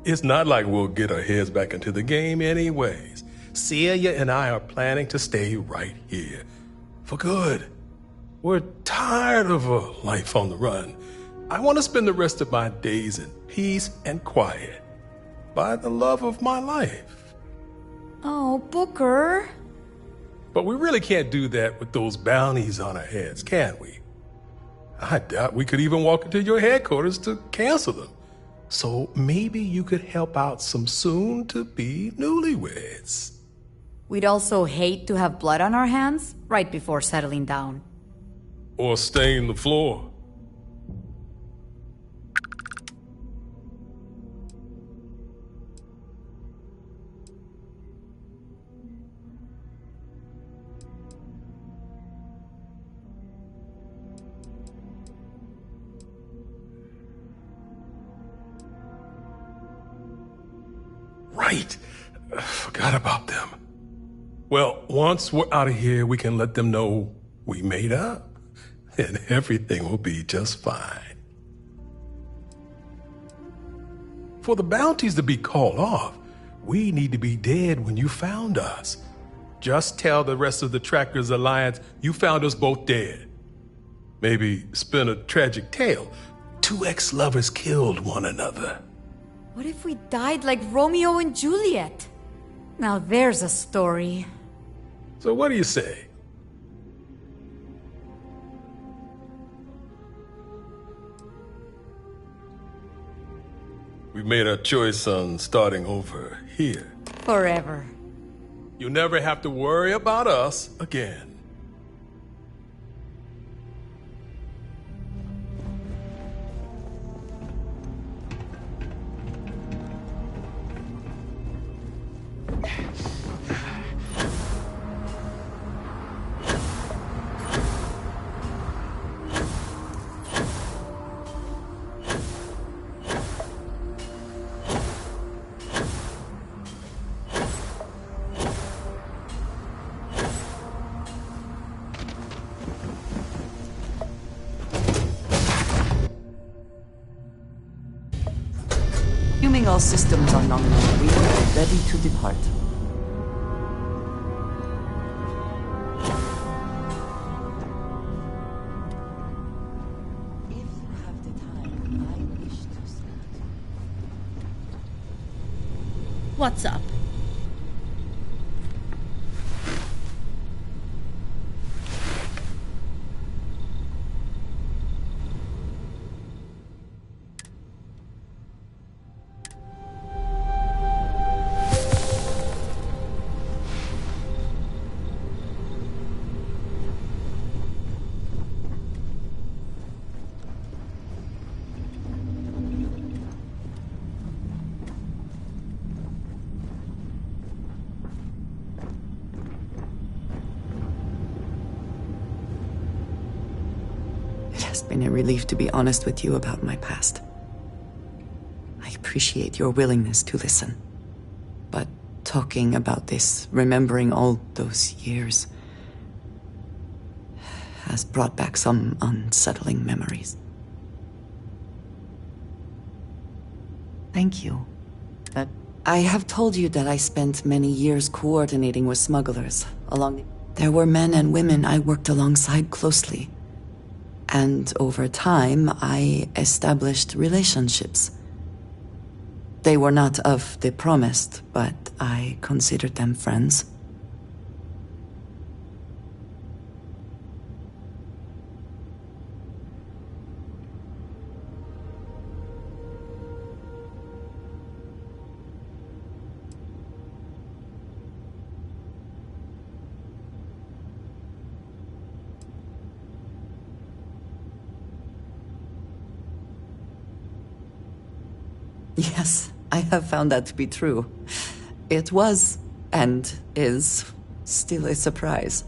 It's not like we'll get our heads back into the game anyways. Celia and I are planning to stay right here. For good. We're tired of a life on the run. I want to spend the rest of my days in peace and quiet. By the love of my life. Oh, Booker. But we really can't do that with those bounties on our heads, can we? I doubt we could even walk into your headquarters to cancel them. So maybe you could help out some soon-to-be newlyweds. We'd also hate to have blood on our hands right before settling down. Or stain the floor. Right. Forgot about them. Well, once we're out of here, we can let them know we made up. And everything will be just fine. For the bounties to be called off, we need to be dead when you found us. Just tell the rest of the Trackers Alliance you found us both dead. Maybe spin a tragic tale. 2 ex-lovers killed one another. What if we died like Romeo and Juliet? Now there's a story. So what do you say? We made our choice on starting over here. Forever. You'll never have to worry about us again. Assuming all systems are nominal, we are ready to depart. What's up? It's been a relief to be honest with you about my past. I appreciate your willingness to listen. But talking about this, remembering all those years, has brought back some unsettling memories. Thank you. I have told you that I spent many years coordinating with smugglers There were men and women I worked alongside closely. And over time, I established relationships. They were not of the promised, but I considered them friends. Yes, I have found that to be true. It was, and is, still a surprise.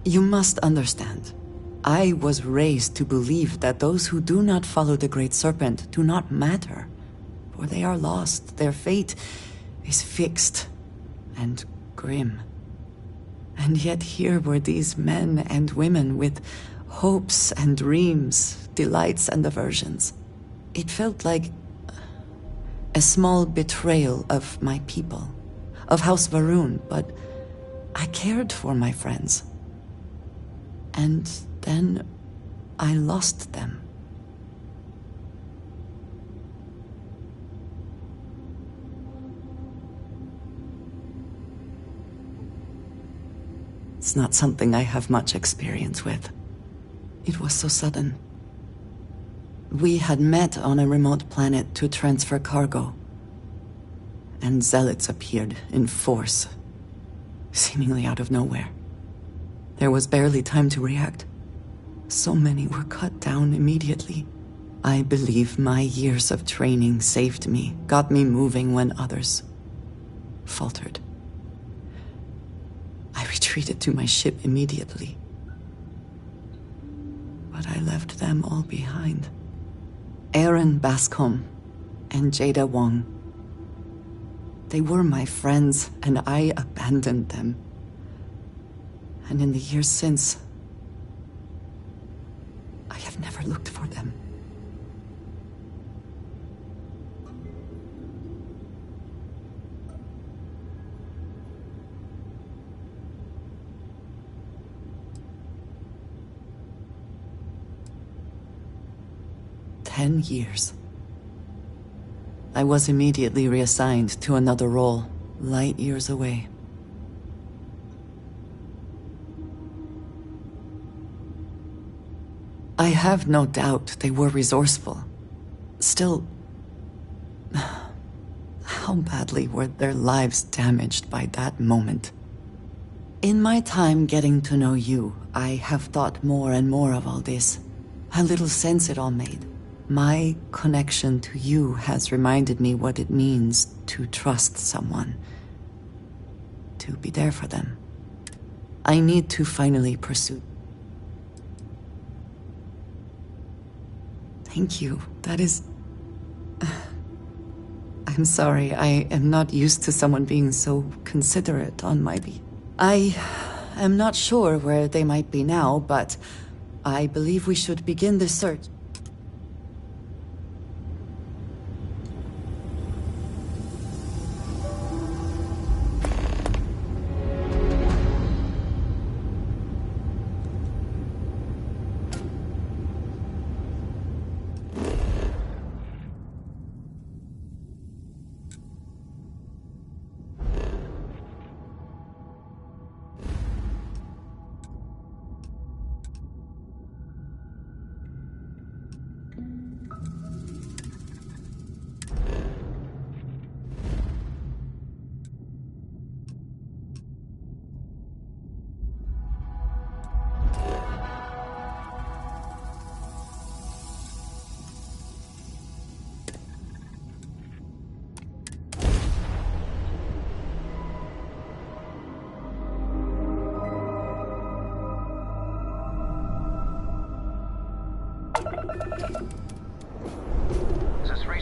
You must understand. I was raised to believe that those who do not follow the Great Serpent do not matter, for they are lost. Their fate is fixed and grim. And yet here were these men and women with hopes and dreams, delights and aversions. It felt like a small betrayal of my people, of House Varun, but I cared for my friends. And then I lost them. It's not something I have much experience with. It was so sudden. We had met on a remote planet to transfer cargo, and zealots appeared in force, seemingly out of nowhere. There was barely time to react. So many were cut down immediately. I believe my years of training saved me, got me moving when others faltered. I retreated to my ship immediately, but I left them all behind. Aaron Bascom and Jada Wong. They were my friends, and I abandoned them. And in the years since, I have never looked for them. Years. I was immediately reassigned to another role, light years away. I have no doubt they were resourceful. Still, how badly were their lives damaged by that moment? In my time getting to know you, I have thought more and more of all this. How little sense it all made. My connection to you has reminded me what it means to trust someone, to be there for them. I need to finally pursue. Thank you. That is... I'm sorry, I am not used to someone being so considerate on my behalf. I am not sure where they might be now, but I believe we should begin the search.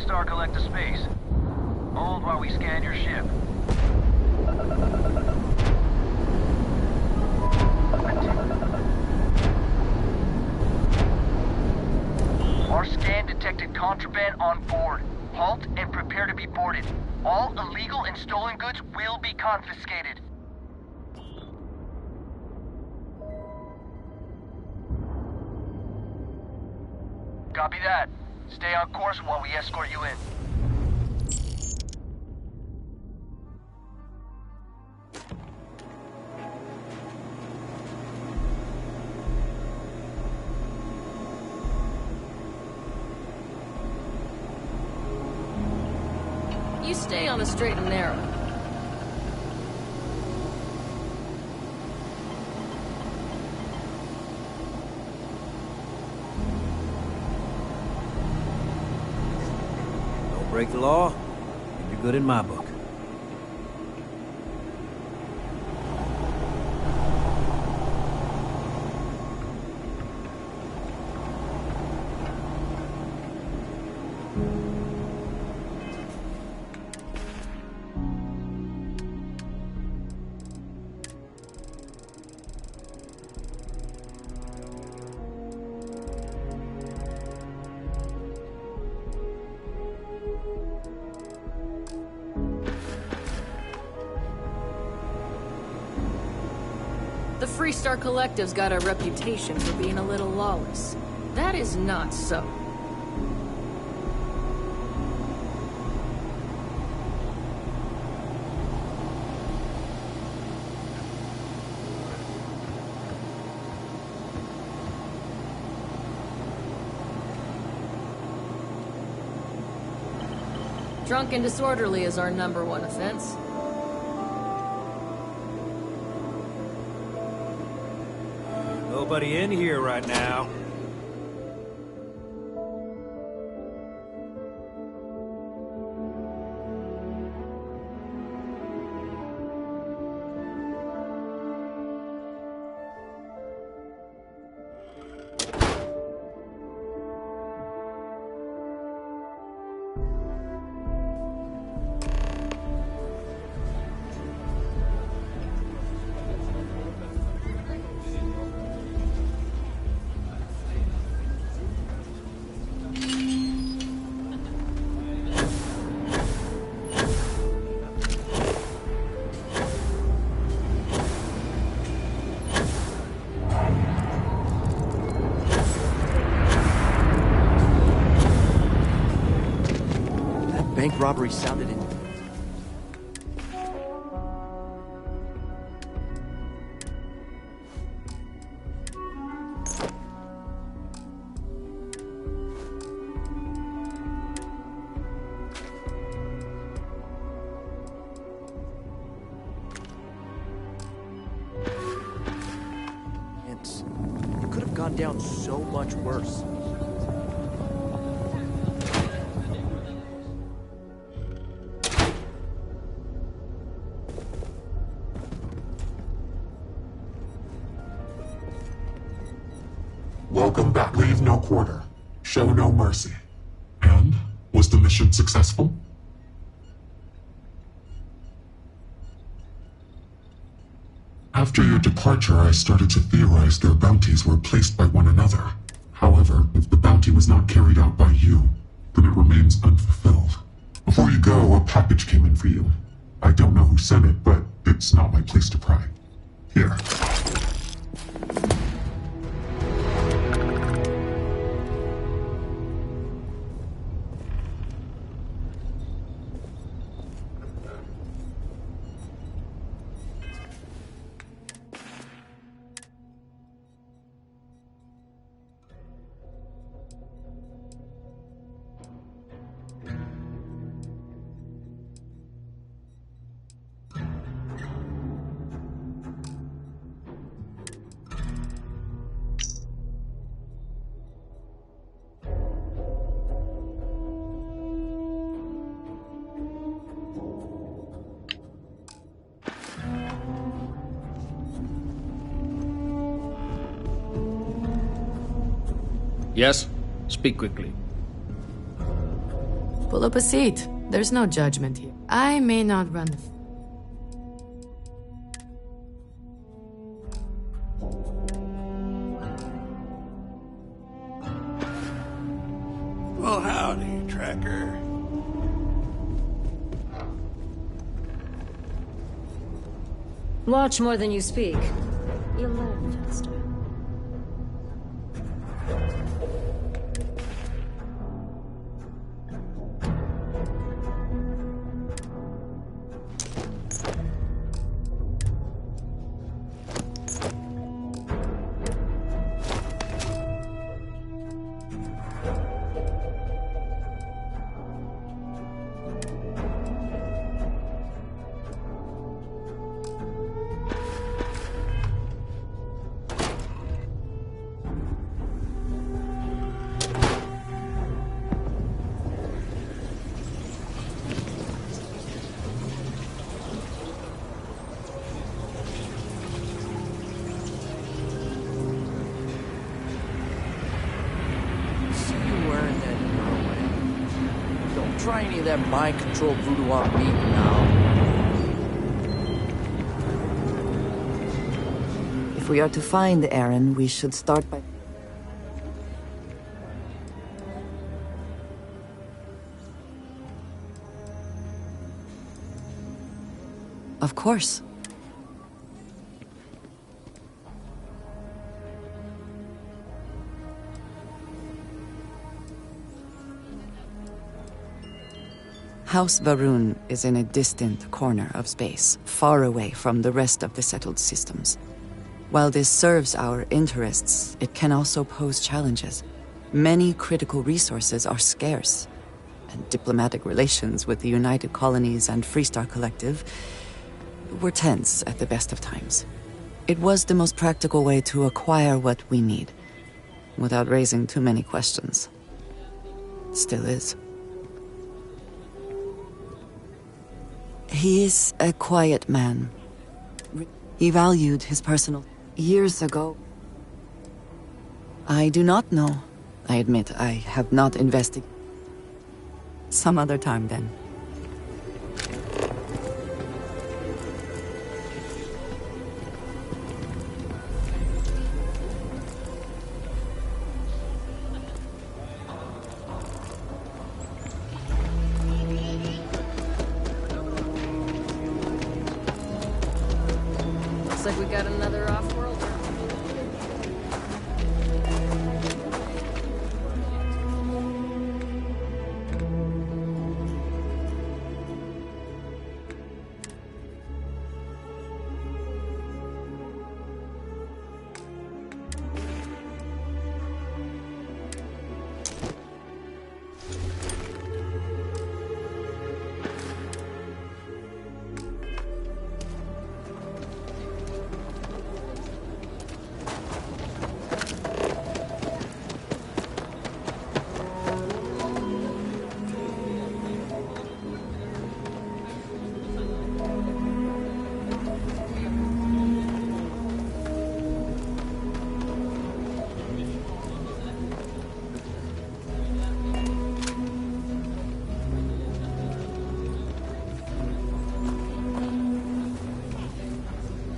3-star collector space. Hold while we scan your ship. Our scan detected contraband on board. Halt and prepare to be boarded. All illegal and stolen goods will be confiscated. Copy that. Stay on course while we escort you in. You stay on the straight and narrow. Don't break the law, and you're good in my book. The Freestar Collective's got a reputation for being a little lawless. That is not so. Drunk and disorderly is our #1 offense. Nobody in here right now. Bank robbery sounded in... Hints. It could have gone down so much worse. Welcome back. Leave no quarter. Show no mercy. And, was the mission successful? After your departure, I started to theorize their bounties were placed by one another. However, if the bounty was not carried out by you, then it remains unfulfilled. Before you go, a package came in for you. I don't know who sent it, but it's not my place to pry. Here. Yes? Speak quickly. Pull up a seat. There's no judgment here. I may not run the... Well, howdy, Tracker. Watch more than you speak. You'll learn faster. Try any of that mind control voodoo on me now. If we are to find Aaron, we should start by... Of course. House Varun is in a distant corner of space, far away from the rest of the settled systems. While this serves our interests, it can also pose challenges. Many critical resources are scarce, and diplomatic relations with the United Colonies and Freestar Collective were tense at the best of times. It was the most practical way to acquire what we need, without raising too many questions. Still is. He is a quiet man. He valued his personal... Years ago. I do not know. I admit I have not investigated. Some other time then. Looks like we got another off-worlder.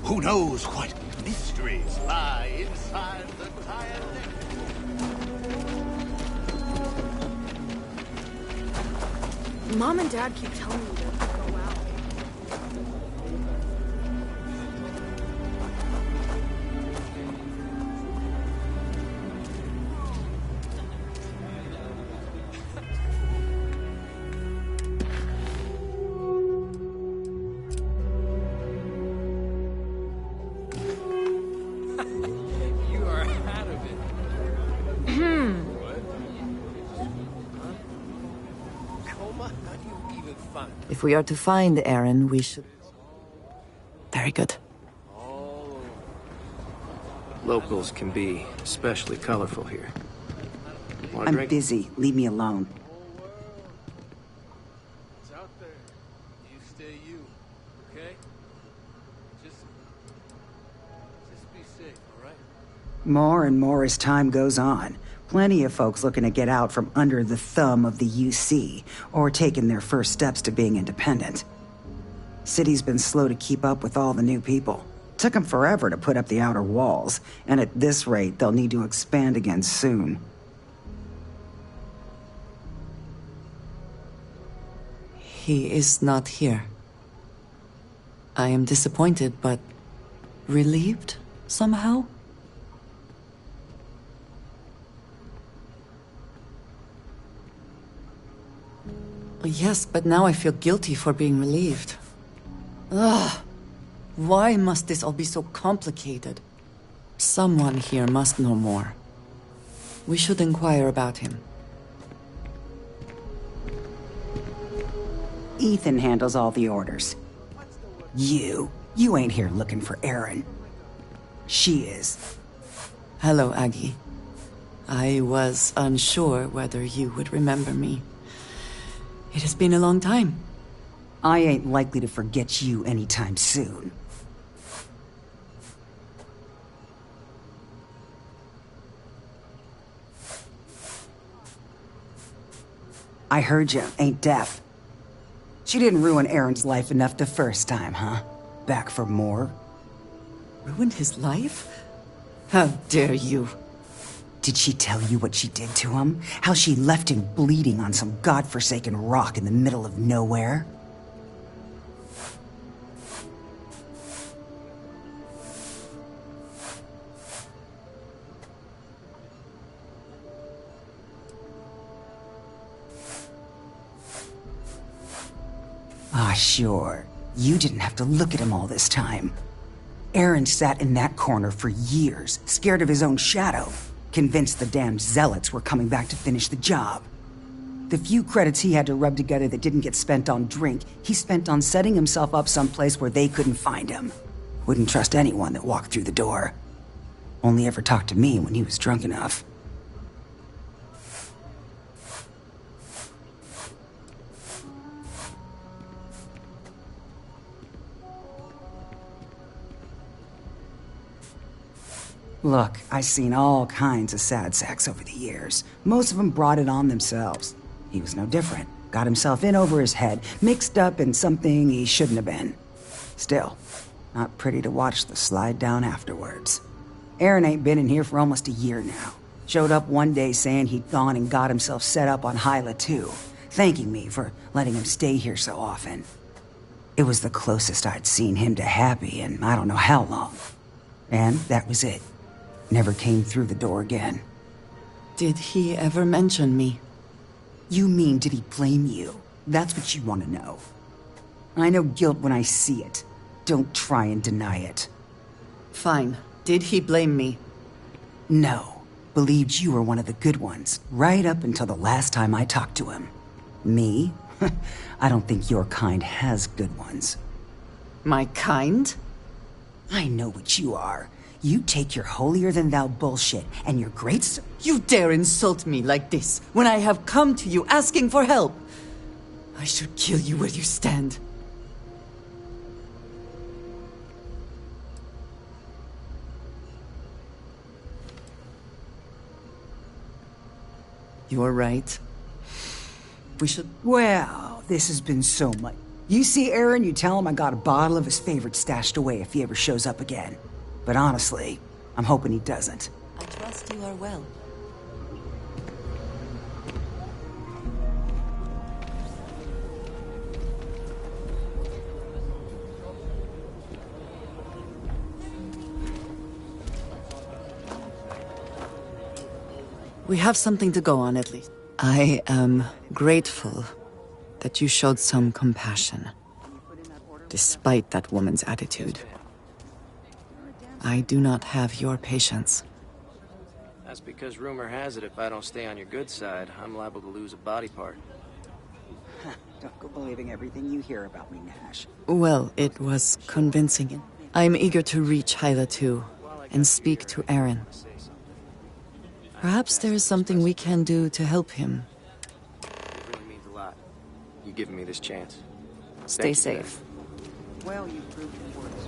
Who knows what mysteries lie inside the dialect? Mom and Dad keep telling me to go out. You are out of it. If we are to find Aaron, we should... Very good. Locals can be especially colorful here. Want a I'm drink? busy. Leave me alone. It's out there. You stay you, okay? Just be safe, all right? More and more as time goes on. Plenty of folks looking to get out from under the thumb of the UC, or taking their first steps to being independent. City's been slow to keep up with all the new people. Took them forever to put up the outer walls, and at this rate, they'll need to expand again soon. He is not here. I am disappointed, but relieved somehow? Yes, but now I feel guilty for being relieved. Ugh. Why must this all be so complicated? Someone here must know more. We should inquire about him. Ethan handles all the orders. You ain't here looking for Erin. She is. Hello, Aggie. I was unsure whether you would remember me. It has been a long time. I ain't likely to forget you anytime soon. I heard you ain't deaf. She didn't ruin Aaron's life enough the first time, huh? Back for more? Ruined his life? How dare you? Did she tell you what she did to him? How she left him bleeding on some godforsaken rock in the middle of nowhere? Ah, sure. You didn't have to look at him all this time. Aaron sat in that corner for years, scared of his own shadow, convinced the damned zealots were coming back to finish the job. The few credits he had to rub together that didn't get spent on drink, he spent on setting himself up someplace where they couldn't find him. Wouldn't trust anyone that walked through the door. Only ever talked to me when he was drunk enough. Look, I've seen all kinds of sad sacks over the years. Most of them brought it on themselves. He was no different. Got himself in over his head, mixed up in something he shouldn't have been. Still, not pretty to watch the slide down afterwards. Aaron ain't been in here for almost a year now. Showed up one day saying he'd gone and got himself set up on Hyla too, thanking me for letting him stay here so often. It was the closest I'd seen him to happy in I don't know how long. And that was it. Never came through the door again. Did he ever mention me? You mean, did he blame you? That's what you want to know. I know guilt when I see it. Don't try and deny it. Fine. Did he blame me? No. Believed you were one of the good ones, right up until the last time I talked to him. Me? I don't think your kind has good ones. My kind? I know what you are. You take your holier-than-thou bullshit and your great You dare insult me like this when I have come to you asking for help. I should kill you where you stand. You're right. We should... Well, this has been so much. You see Aaron, you tell him I got a bottle of his favorite stashed away if he ever shows up again. But honestly, I'm hoping he doesn't. I trust you are well. We have something to go on, at least. I am grateful that you showed some compassion, despite that woman's attitude. I do not have your patience. That's because rumor has it if I don't stay on your good side, I'm liable to lose a body part. Don't go believing everything you hear about me, Nash. Well, it was convincing. I'm eager to reach Hyla too, and speak to Aaron. Perhaps there is something we can do to help him. It really means a lot. You giving me this chance. Stay safe. Well, you proved it works.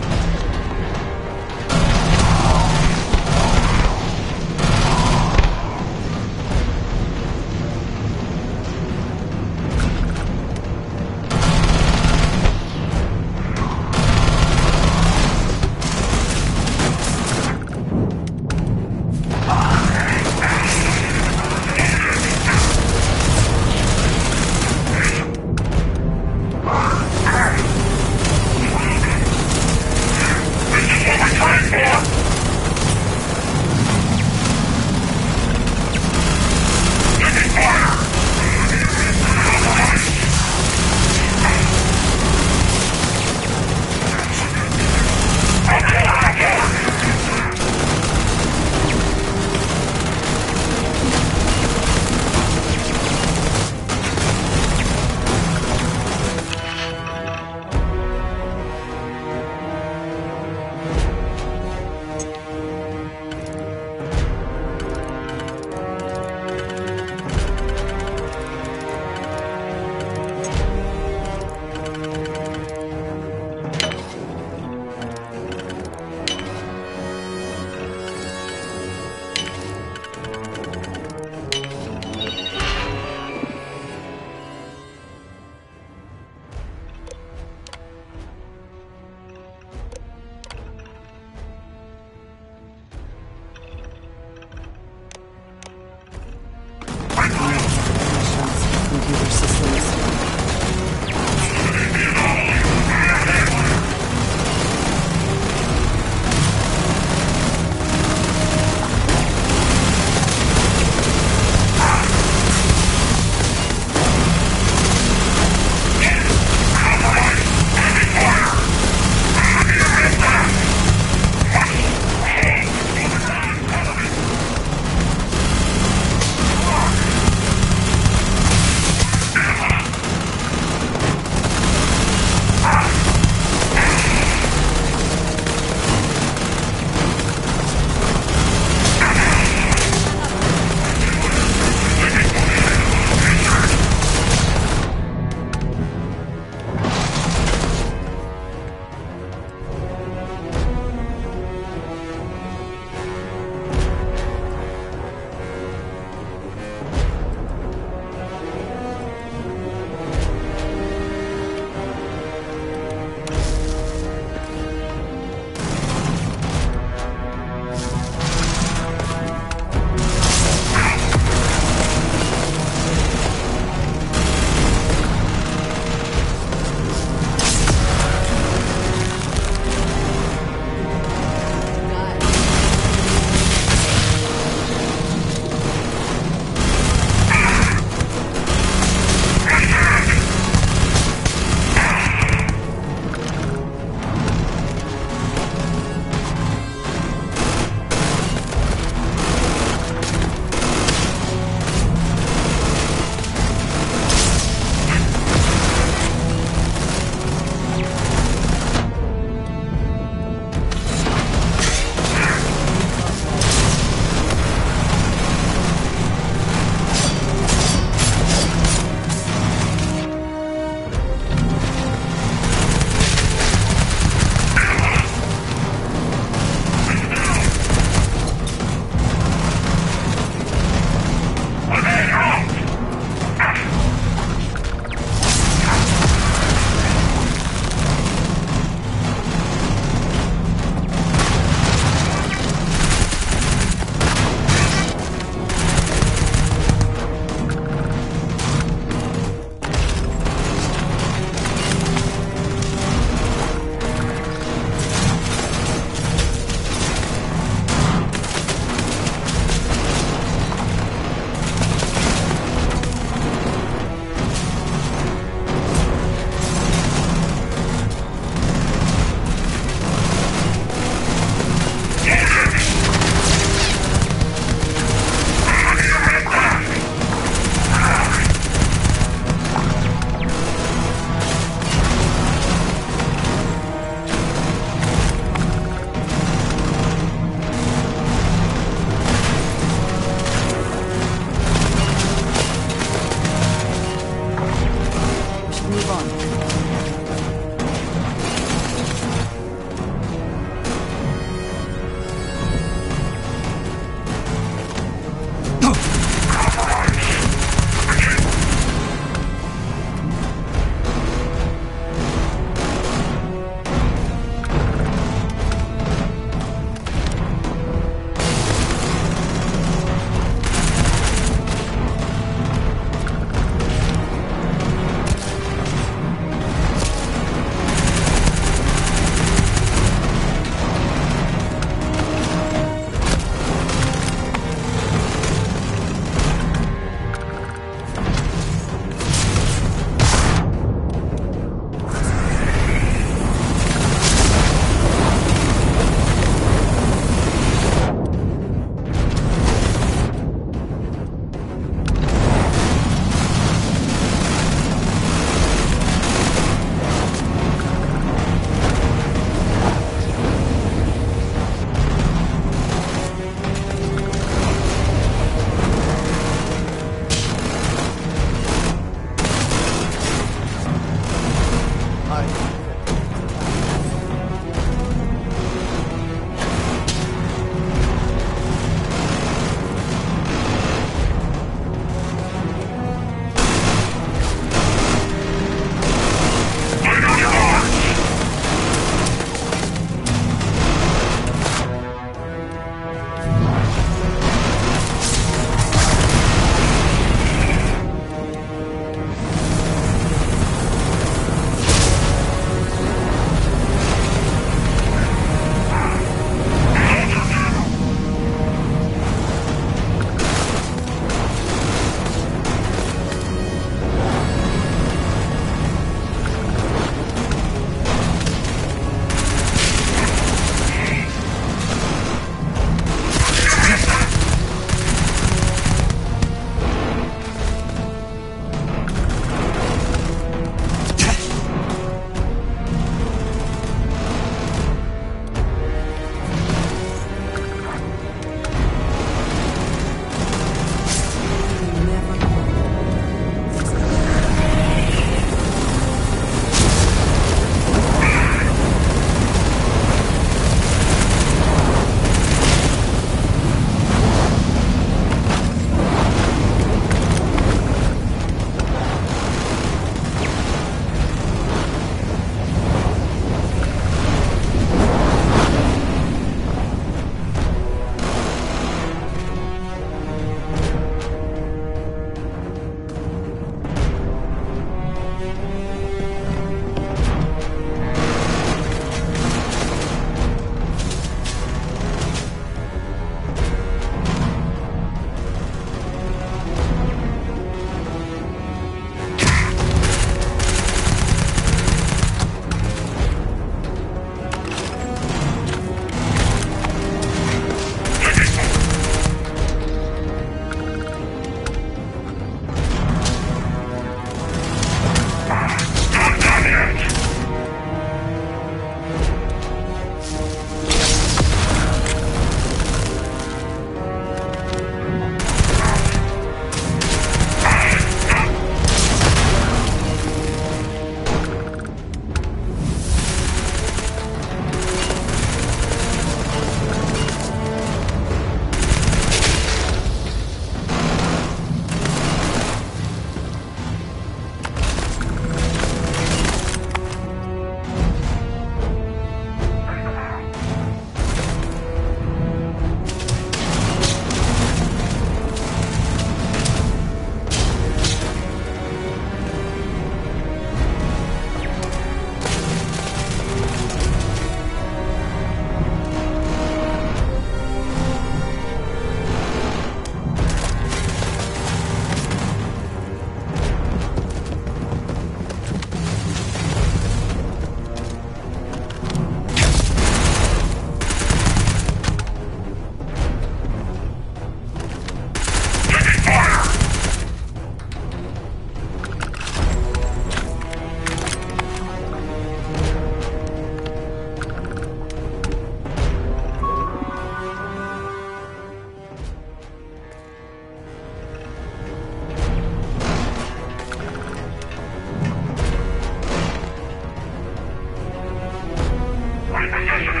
Reporting position.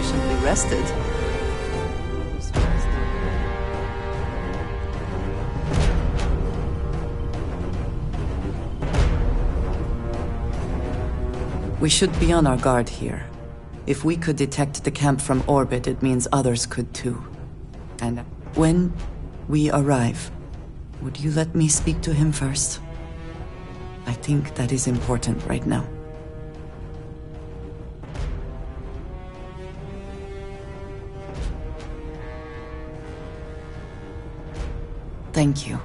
sufficiently rested. We should be on our guard here. If we could detect the camp from orbit, it means others could too. And when we arrive, would you let me speak to him first? I think that is important right now. Thank you.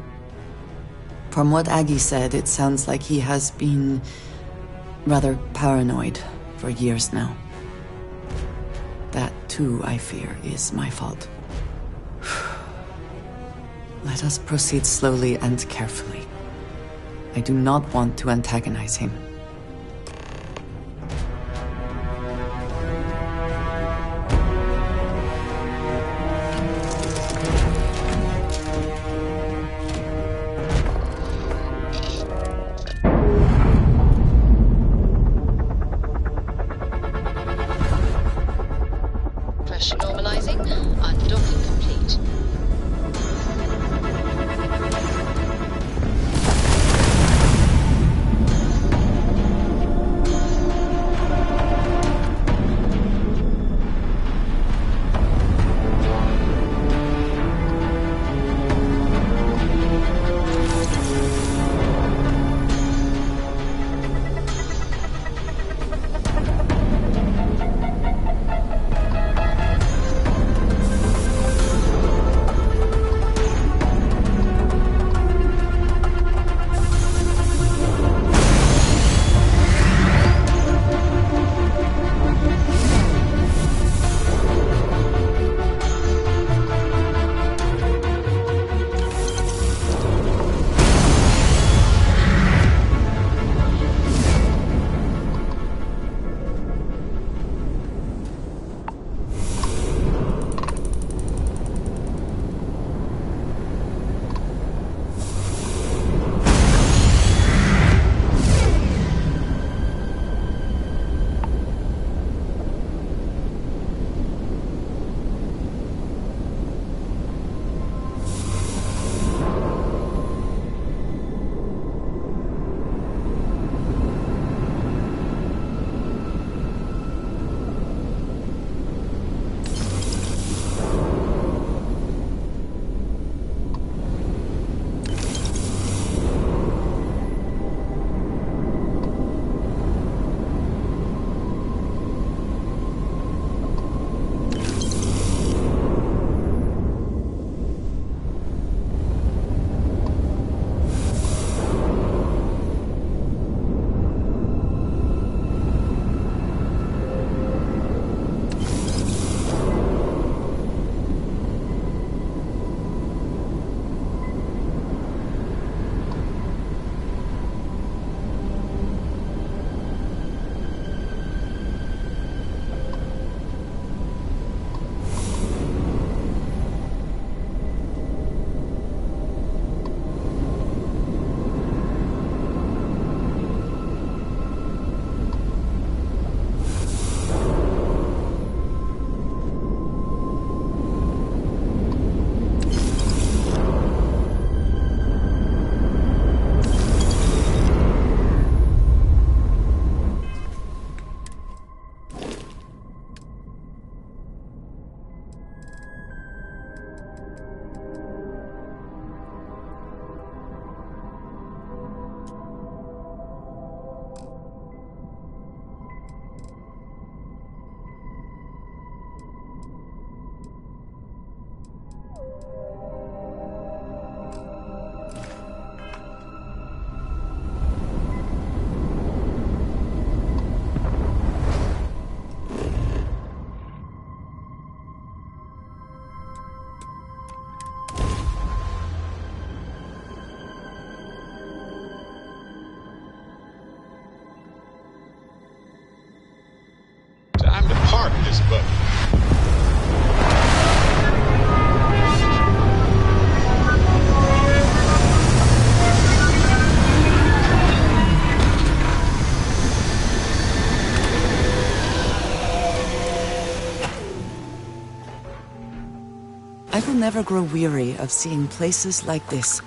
From what Aggie said, it sounds like he has been rather paranoid for years now. That, too, I fear, is my fault. Let us proceed slowly and carefully. I do not want to antagonize him. Pressure normalizing. Undocking complete. Time to park this buggy. I will never grow weary of seeing places like this